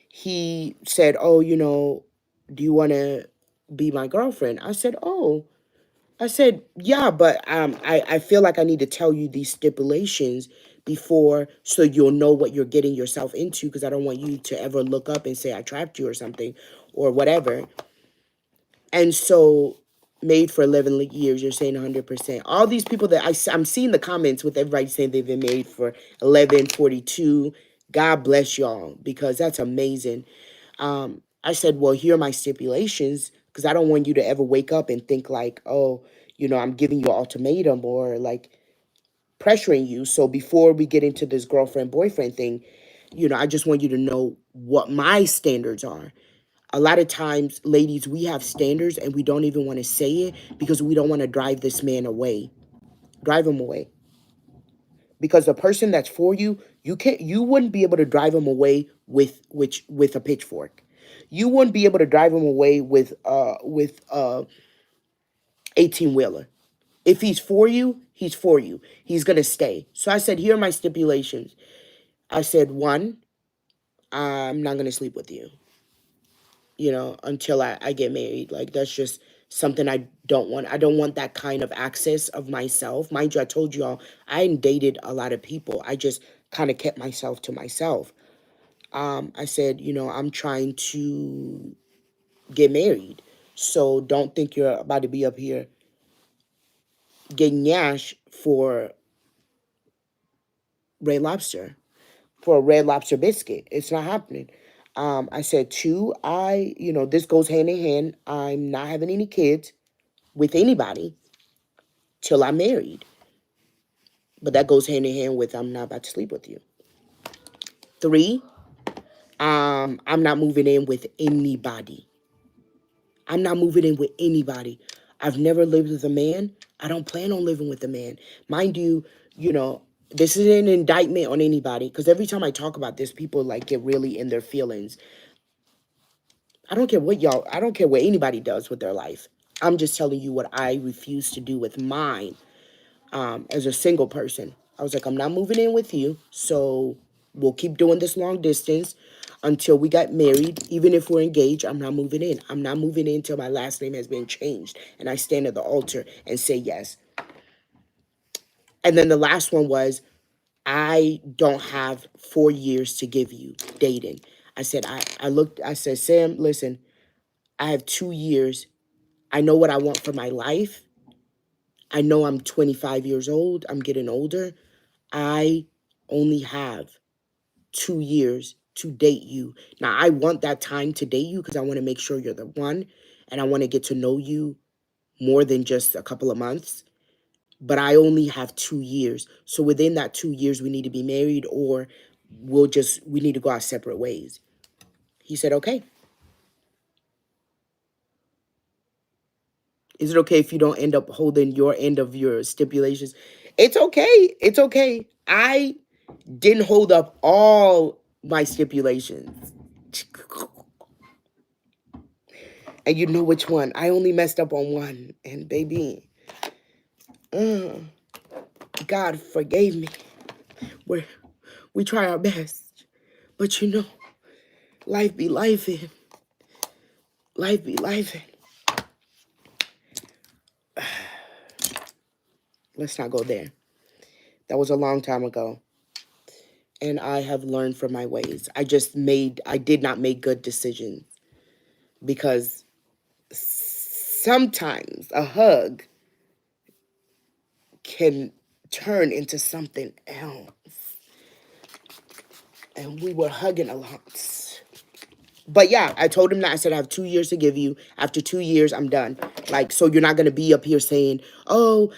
He said, "Oh, do you want to be my girlfriend?" I said, "Oh." I said, "Yeah, but I feel like I need to tell you these stipulations before so you'll know what you're getting yourself into because I don't want you to ever look up and say I trapped you or something or whatever." And so, made for 11 years, you're saying 100%. All these people that I'm seeing the comments with everybody saying they've been married for 11, 42. God bless y'all because that's amazing. I said, well, here are my stipulations because I don't want you to ever wake up and think like, oh, I'm giving you an ultimatum or like pressuring you. So before we get into this girlfriend boyfriend thing, I just want you to know what my standards are. A lot of times, ladies, we have standards and we don't even want to say it because we don't want to drive this man away. Drive him away. Because the person that's for you, you wouldn't be able to drive him away with a pitchfork. You wouldn't be able to drive him away with 18-wheeler. If he's for you, he's for you. He's gonna stay. So I said, here are my stipulations. I said, one, I'm not gonna sleep with you, until I get married. Like, that's just something I don't want. I don't want that kind of access of myself. Mind you, I told you all, I hadn't dated a lot of people. I just kind of kept myself to myself. I said, I'm trying to get married. So don't think you're about to be up here getting yash for Red Lobster, for a Red Lobster biscuit. It's not happening. I said, two, this goes hand in hand. I'm not having any kids with anybody till I'm married. But that goes hand in hand with I'm not about to sleep with you. 3, I'm not moving in with anybody. I'm not moving in with anybody. I've never lived with a man. I don't plan on living with a man. Mind you, you know, this is an indictment on anybody, because every time I talk about this, people like get really in their feelings. I don't care what anybody does with their life. I'm just telling you what I refuse to do with mine. As a single person, I was like, I'm not moving in with you, so we'll keep doing this long distance until we got married. Even if we're engaged, I'm not moving in. I'm not moving in until my last name has been changed and I stand at the altar and say yes. And then the last one was, I don't have 4 years to give you dating. I said, Sam, listen, I have 2 years. I know what I want for my life. I know I'm 25 years old. I'm getting older. I only have 2 years to date you. Now, I want that time to date you because I want to make sure you're the one, and I want to get to know you more than just a couple of months. But I only have 2 years. So within that 2 years, we need to be married, or we need to go our separate ways. He said, okay. Is it okay if you don't end up holding your end of your stipulations? It's okay. It's okay. I didn't hold up all my stipulations. And you know which one. I only messed up on one. And baby, God forgave me. We try our best. But you know, life be lifing. Life be lifing. Let's not go there. That was a long time ago. And I have learned from my ways. I did not make good decisions. Because sometimes a hug can turn into something else. And we were hugging a lot. But yeah, I told him that. I said, I have 2 years to give you. After 2 years, I'm done. Like, so you're not going to be up here saying, oh,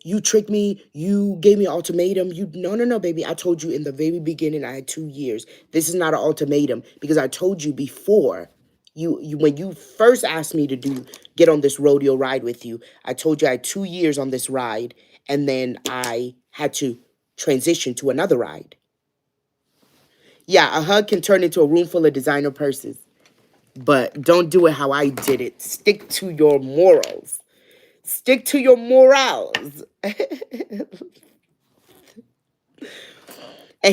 you tricked me. You gave me an ultimatum. No, baby. I told you in the very beginning, I had 2 years. This is not an ultimatum, because I told you before when you first asked me to get on this rodeo ride with you, I told you I had 2 years on this ride, and then I had to transition to another ride. Yeah, a hug can turn into a room full of designer purses. But don't do it how I did it. Stick to your morals. Stick to your morals. And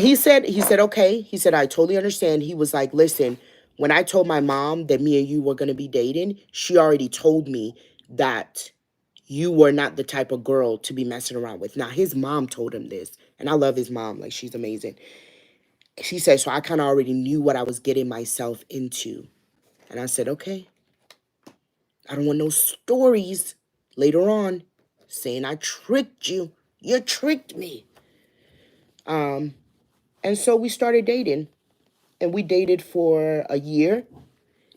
he said, okay. He said, I totally understand. He was like, listen, when I told my mom that me and you were going to be dating, she already told me that you were not the type of girl to be messing around with. Now, his mom told him this. And I love his mom. Like, she's amazing. She said, so I kind of already knew what I was getting myself into. And I said, okay. I don't want no stories later on saying I tricked you. You tricked me. And so we started dating. And we dated for a year.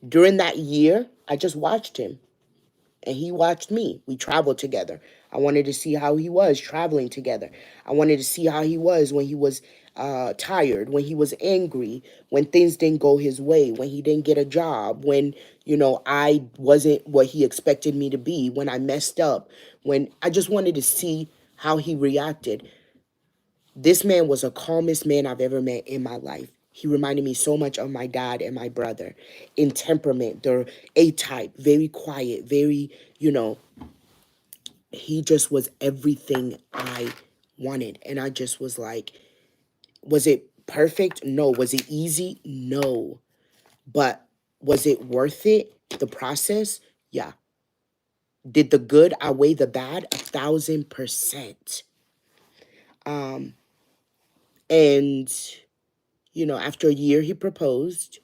During that year, I just watched him. And he watched me. We traveled together. I wanted to see how he was traveling together. I wanted to see how he was when he was tired, when he was angry, when things didn't go his way, when he didn't get a job, when, I wasn't what he expected me to be, when I messed up, when I just wanted to see how he reacted. This man was the calmest man I've ever met in my life. He reminded me so much of my dad and my brother in temperament. They're A-type, very quiet, very, he just was everything I wanted. And I just was like, was it perfect? No. Was it easy? No. But was it worth it? The process? Yeah. Did the good outweigh the bad? 1,000%. And, after a year, he proposed.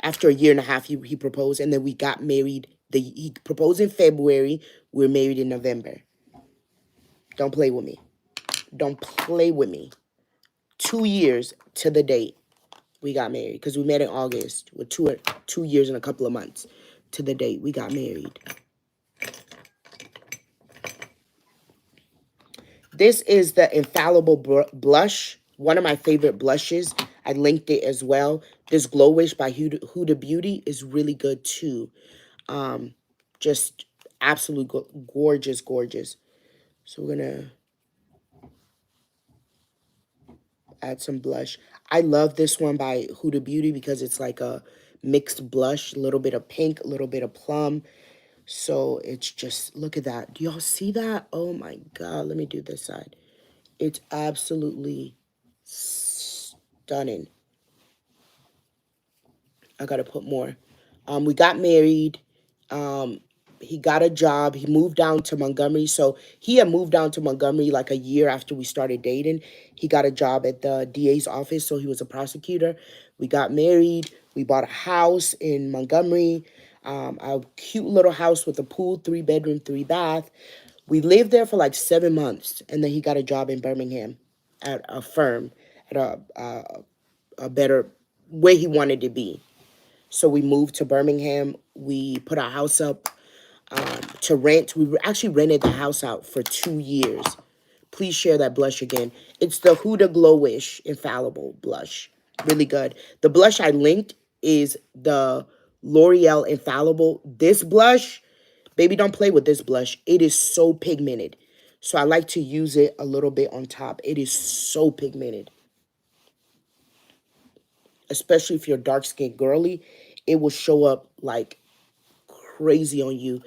After a year and a half, he proposed, and then we got married. He proposed in February. We were married in November. Don't play with me. Don't play with me. 2 years to the date, we got married, because we met in August with 2 years and a couple of months to the date we got married. This is the Infallible Blush, one of my favorite blushes. I linked it as well. This Glowish by Huda Beauty is really good too. Just absolutely gorgeous, gorgeous. So we're going to add some blush. I love this one by Huda Beauty because it's like a mixed blush, a little bit of pink, a little bit of plum. So it's just, look at that. Do y'all see that? Oh my God. Let me do this side. It's absolutely stunning. I gotta put more. We got married. Um, he got a job. He moved down to Montgomery. So he had moved down to Montgomery like a year after we started dating. He got a job at the DA's office, so he was a prosecutor. We got married. We bought a house in Montgomery, a cute little house with a pool, 3-bedroom, 3-bath. We lived there for like 7 months, and then he got a job in Birmingham at a firm, at a better, where he wanted to be. So we moved to Birmingham. We put our house up to rent. We actually rented the house out for 2 years. Please share that blush again. It's the Huda Glowish Infallible blush. Really good. The blush I linked is the L'Oreal Infallible. This blush, baby, don't play with this blush. It is so pigmented. So I like to use it a little bit on top. It is so pigmented. Especially if you're dark-skinned girly, it will show up like crazy on you.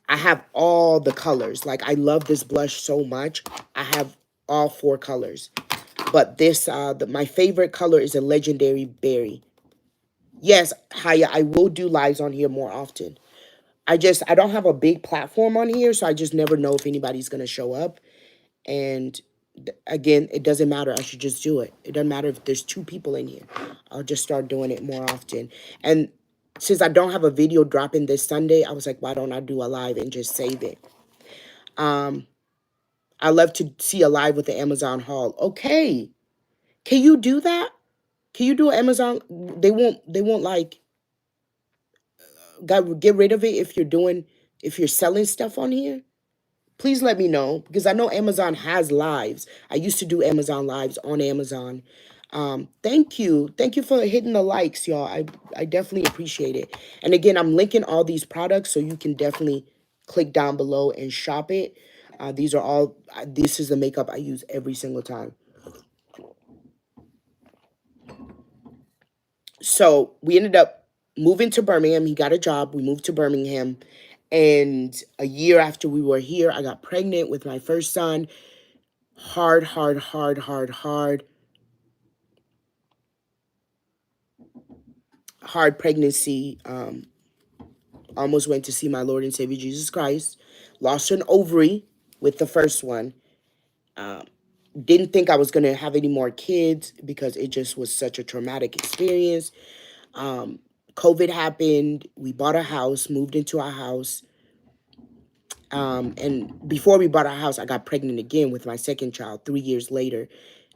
I have all the colors. Like, I love this blush so much. I have all 4 colors. But this, my favorite color is a Legendary Berry. Yes, Haya, I will do lives on here more often. I don't have a big platform on here, so I just never know if anybody's going to show up. And again, it doesn't matter. I should just do it. It doesn't matter if there's 2 people in here. I'll just start doing it more often. And since I don't have a video dropping this Sunday, I was like, why don't I do a live and just save it? I love to see a live with the Amazon haul. Okay. Can you do that? Can you do Amazon? They won't like get rid of it if you're selling stuff on here. Please let me know, because I know Amazon has lives. I used to do Amazon lives on Amazon. Thank you. Thank you for hitting the likes, y'all. I definitely appreciate it. And again, I'm linking all these products so you can definitely click down below and shop it. This is the makeup I use every single time. So we ended up moving to Birmingham. He got a job. We moved to Birmingham. And a year after we were here, I got pregnant with my first son. Hard, hard, hard, hard, hard. Hard pregnancy. Almost went to see my Lord and Savior Jesus Christ. Lost an ovary with the first one. Didn't think I was going to have any more kids because it just was such a traumatic experience. COVID happened. We bought a house, moved into our house. And before we bought our house, I got pregnant again with my second child 3 years later.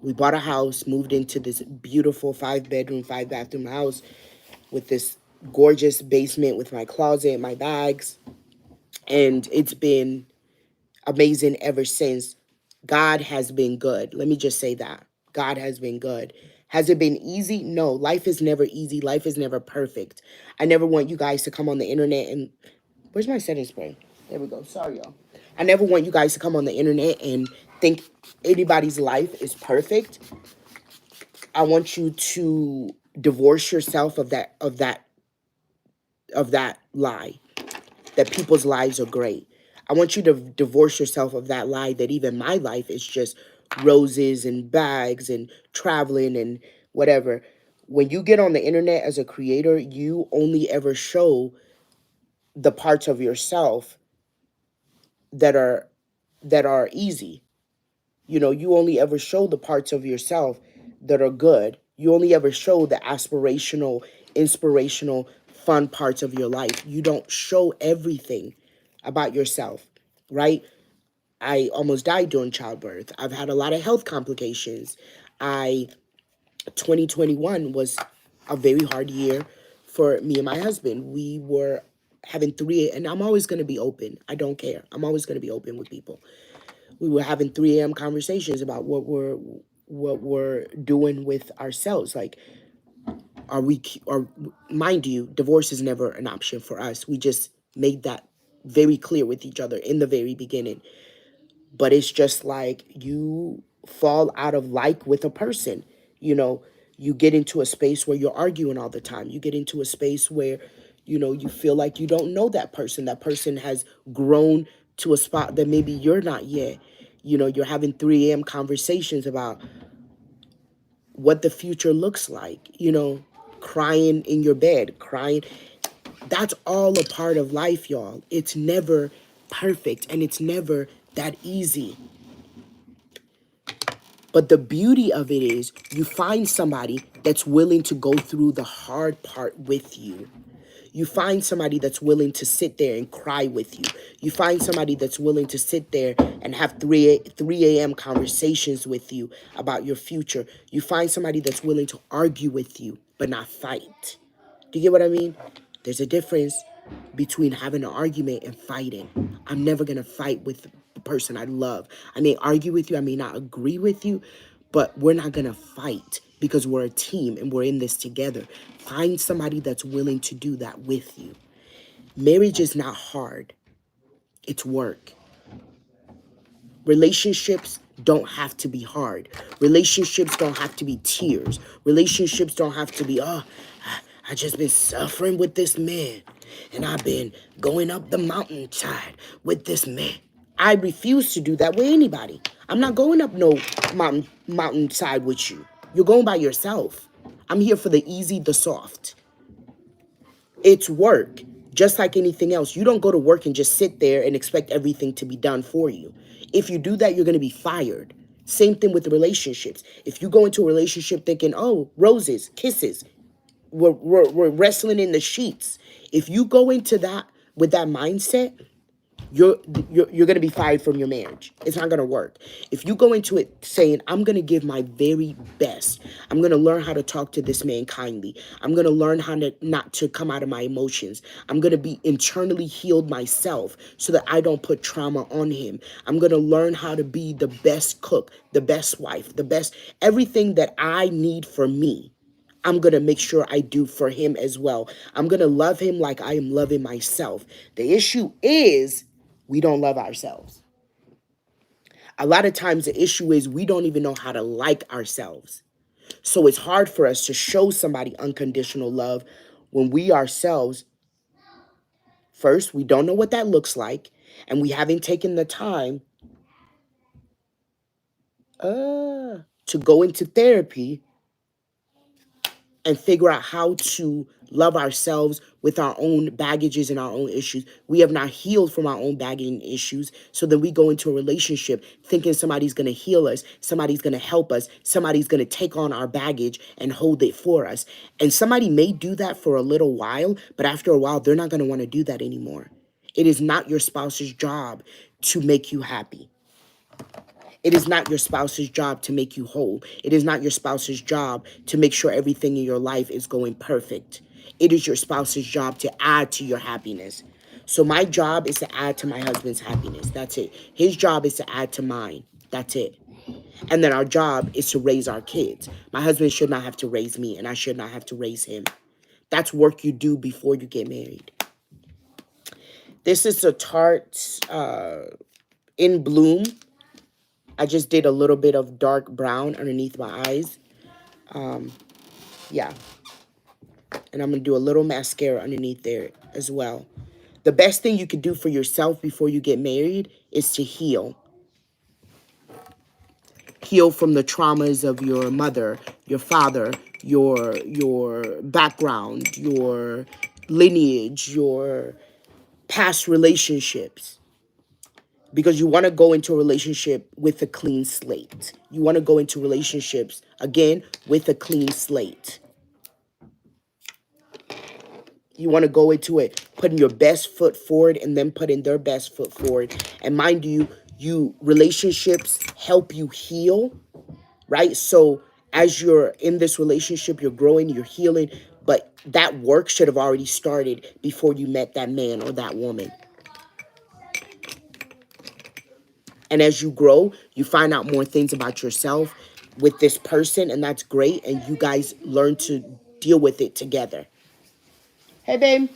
We bought a house, moved into this beautiful 5-bedroom, 5-bathroom house with this gorgeous basement with my closet, my bags. And it's been amazing ever since. God has been good. Let me just say that. God has been good. Has it been easy? No. Life is never easy. Life is never perfect. I never want you guys to come on the internet and... Where's my setting spray? There we go. Sorry, y'all. I never want you guys to come on the internet and think anybody's life is perfect. I want you to divorce yourself of that lie, that people's lives are great. I want you to divorce yourself of that lie that even my life is just roses and bags and traveling and whatever. When you get on the internet as a creator, you only ever show the parts of yourself that are easy. You know, you only ever show the parts of yourself that are good. You only ever show the aspirational, inspirational, fun parts of your life. You don't show everything about yourself, right? I almost died during childbirth. I've had a lot of health complications. 2021 was a very hard year for me and my husband. We were having 3, and I'm always going to be open. I don't care. I'm always going to be open with people. We were having 3 a.m. conversations about what we're doing with ourselves. Like, are we, or mind you, divorce is never an option for us. We just made that very clear with each other in the very beginning. But it's just like you fall out of like with a person, you know, you get into a space where you're arguing all the time. You get into a space where, you feel like you don't know that person. That person has grown to a spot that maybe you're not yet. You're having 3 a.m. conversations about what the future looks like, crying in your bed, crying. That's all a part of life, y'all. It's never perfect and it's never that easy. But the beauty of it is you find somebody that's willing to go through the hard part with you. You find somebody that's willing to sit there and cry with you. You find somebody that's willing to sit there and have 3 a.m. conversations with you about your future. You find somebody that's willing to argue with you, but not fight. Do you get what I mean? There's a difference between having an argument and fighting. I'm never going to fight with the person I love. I may argue with you, I may not agree with you, but we're not going to fight because we're a team and we're in this together. Find somebody that's willing to do that with you. Marriage is not hard, it's work. Relationships don't have to be hard. Relationships don't have to be tears. Relationships don't have to be, oh, I just been suffering with this man. And I've been going up the mountainside with this man. I refuse to do that with anybody. I'm not going up no mountainside with you. You're going by yourself. I'm here for the easy, the soft. It's work, just like anything else. You don't go to work and just sit there and expect everything to be done for you. If you do that, you're going to be fired. Same thing with the relationships. If you go into a relationship thinking, oh, roses, kisses, we're wrestling in the sheets. If you go into that with that mindset, you're going to be fired from your marriage. It's not going to work. If you go into it saying, I'm going to give my very best. I'm going to learn how to talk to this man kindly. I'm going to learn how to not to come out of my emotions. I'm going to be internally healed myself so that I don't put trauma on him. I'm going to learn how to be the best cook, the best wife, the best, everything that I need for me. I'm going to make sure I do for him as well. I'm going to love him like I am loving myself. The issue is we don't love ourselves. A lot of times the issue is we don't even know how to like ourselves. So it's hard for us to show somebody unconditional love when we ourselves, first, we don't know what that looks like, and we haven't taken the time to go into therapy and figure out how to love ourselves with our own baggages and our own issues. We have not healed from our own baggage and issues. So then we go into a relationship thinking somebody's going to heal us, somebody's going to help us, somebody's going to take on our baggage and hold it for us. And somebody may do that for a little while, but after a while, they're not going to want to do that anymore. It is not your spouse's job to make you happy. It is not your spouse's job to make you whole. It is not your spouse's job to make sure everything in your life is going perfect. It is your spouse's job to add to your happiness. So my job is to add to my husband's happiness. That's it. His job is to add to mine. That's it. And then our job is to raise our kids. My husband should not have to raise me, and I should not have to raise him. That's work you do before you get married. This is a Tarte in Bloom. I just did a little bit of dark brown underneath my eyes. Yeah. And I'm going to do a little mascara underneath there as well. The best thing you could do for yourself before you get married is to heal. Heal from the traumas of your mother, your father, your background, your lineage, your past relationships. Because you want to go into a relationship with a clean slate. You want to go into relationships, again, with a clean slate. You want to go into it putting your best foot forward and then putting their best foot forward. And mind you, relationships help you heal, right? So as you're in this relationship, you're growing, you're healing, but that work should have already started before you met that man or that woman. And as you grow, you find out more things about yourself with this person, and that's great. And you guys learn to deal with it together. Hey, babe.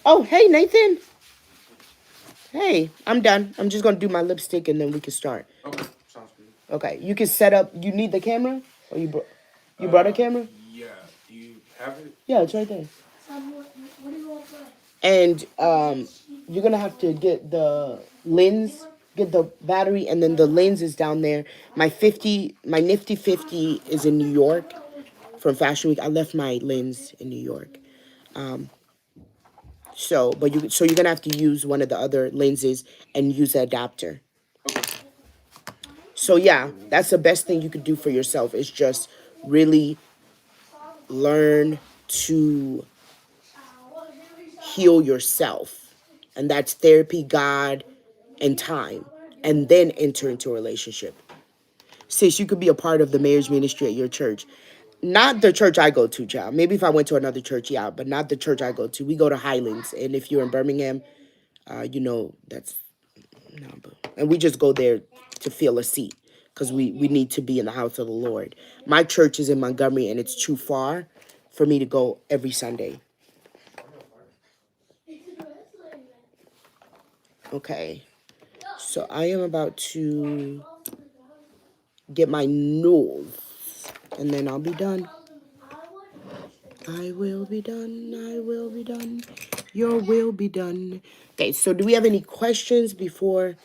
Oh, hey, Nathan. Hey, I'm done. I'm just going to do my lipstick, and then we can start. Okay, sounds good. Okay, you can set up. You need the camera? Or you brought a camera? Yeah. Do you have it? Yeah, it's right there. And you're going to have to get the lens, get the battery, and then the lens is down there. My Nifty 50 is in New York from Fashion Week. I left my lens in New York. So you're going to have to use one of the other lenses and use the adapter. So yeah, that's the best thing you could do for yourself is just really learn to heal yourself. And that's therapy, God, and time. And then enter into a relationship. Sis, you could be a part of the marriage ministry at your church. Not the church I go to, child. Maybe if I went to another church, yeah, but not the church I go to. We go to Highlands. And if you're in Birmingham, that's no, and we just go there to fill a seat because we need to be in the house of the Lord. My church is in Montgomery, and it's too far for me to go every Sunday. Okay, so I am about to get my nose, and then I'll be done. I will be done. I will be done. Your will be done. Okay, so do we have any questions before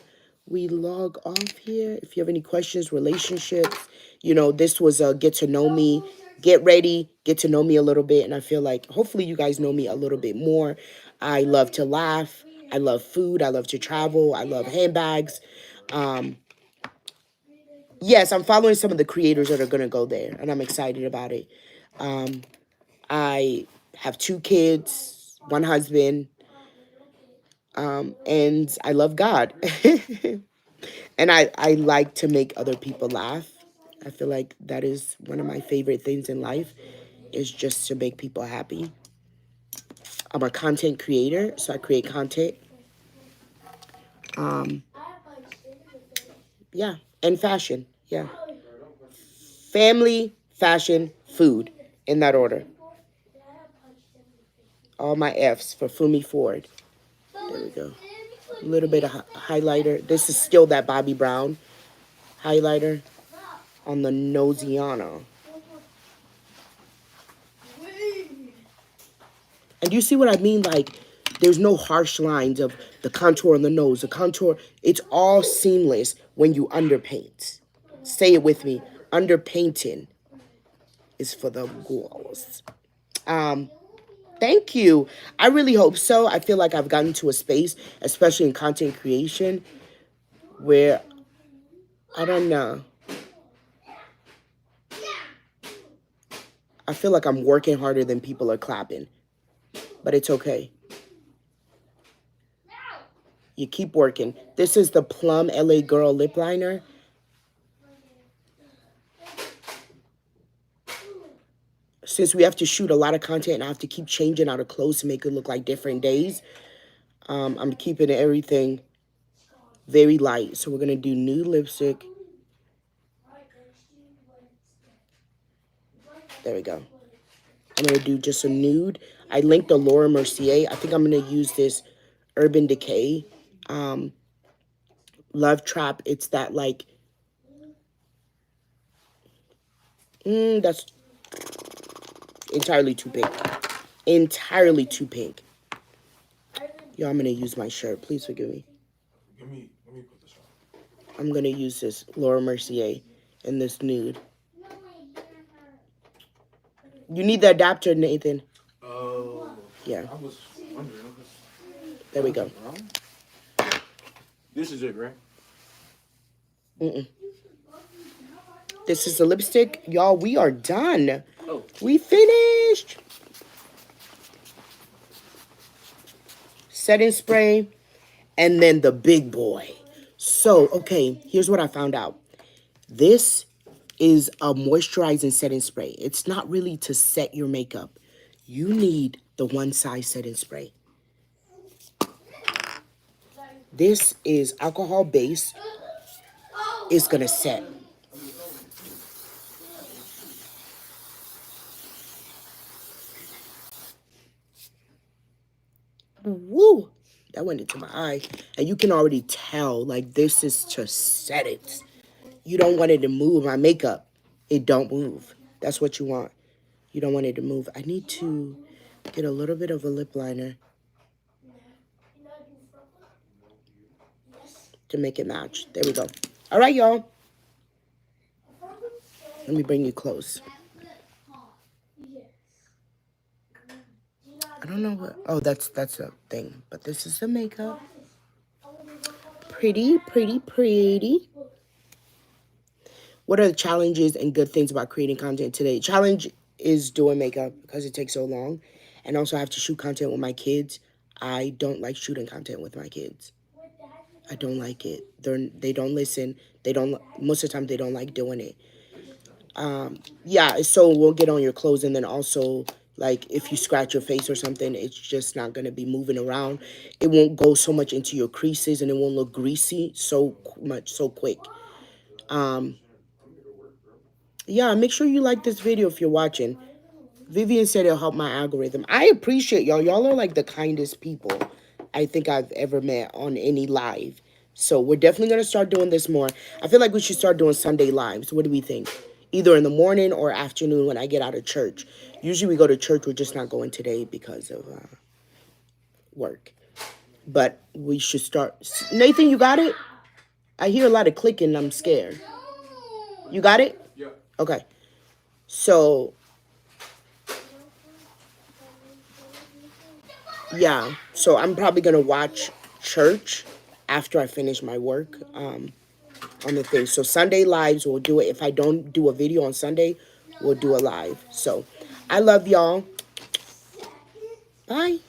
we log off here? If you have any questions, relationships, this was a get to know me, get ready, get to know me a little bit. And I feel like hopefully you guys know me a little bit more. I love to laugh. I love food. I love to travel. I love handbags. Yes, I'm following some of the creators that are going to go there, and I'm excited about it. I have 2 kids, 1 husband, and I love God. And I like to make other people laugh. I feel like that is one of my favorite things in life is just to make people happy. I'm a content creator, so I create content. Yeah, and fashion. Yeah. Family, fashion, food, in that order. All my F's for Fumi Ford. There we go. A little bit of highlighter. This is still that Bobbi Brown highlighter on the Nosiana. And you see what I mean? Like, there's no harsh lines of the contour on the nose. The contour, it's all seamless when you underpaint. Say it with me. Underpainting is for the girls. Thank you. I really hope so. I feel like I've gotten to a space, especially in content creation, where, I don't know. I feel like I'm working harder than people are clapping. But it's okay. You keep working. This is the Plum LA Girl lip liner. Since we have to shoot a lot of content and I have to keep changing out of clothes to make it look like different days, I'm keeping everything very light. So we're going to do nude lipstick. There we go. I'm going to do just a nude. I linked the Laura Mercier. I think I'm going to use this Urban Decay Love Trap. It's that like, that's entirely too pink. Entirely too pink. Yo, I'm going to use my shirt. Please forgive me. Let me put this on. I'm going to use this Laura Mercier in this nude. You need the adapter, Nathan. Oh. Yeah. I was wondering. There we go. This is it, right? This is the lipstick. Y'all, we are done. Oh. We finished. Setting spray. And then the big boy. So, okay, here's what I found out. This is a moisturizing setting spray. It's not really to set your makeup. You need the one size setting spray. This is alcohol base. It's gonna set. Woo! That went into my eye. And you can already tell, like, this is to set it. You don't want it to move. My makeup, it don't move. That's what you want. You don't want it to move. I need to get a little bit of a lip liner to make it match. There we go. All right, y'all. Let me bring you close. I don't know what. Oh, that's a thing. But this is the makeup. Pretty, pretty, pretty. What are the challenges and good things about creating content today? Challenge is doing makeup because it takes so long. And also I have to shoot content with my kids. I don't like shooting content with my kids. I don't like it. They don't listen. They don't, most of the time they don't like doing it. Yeah, so we'll get on your clothes, and then also, like, if you scratch your face or something, it's just not going to be moving around. It won't go so much into your creases, and it won't look greasy so quick. Yeah, make sure you like this video if you're watching. Vivian said it'll help my algorithm. I appreciate y'all. Y'all are like the kindest people I think I've ever met on any live. So we're definitely going to start doing this more. I feel like we should start doing Sunday lives. What do we think? Either in the morning or afternoon when I get out of church. Usually we go to church. We're just not going today because of work. But we should start. Nathan, you got it? I hear a lot of clicking. I'm scared. You got it? Yeah. Okay. So yeah, so I'm probably gonna watch church after I finish my work on the thing. So Sunday lives, we'll do it. If I don't do a video on Sunday, we'll do a live. So I love y'all. Bye.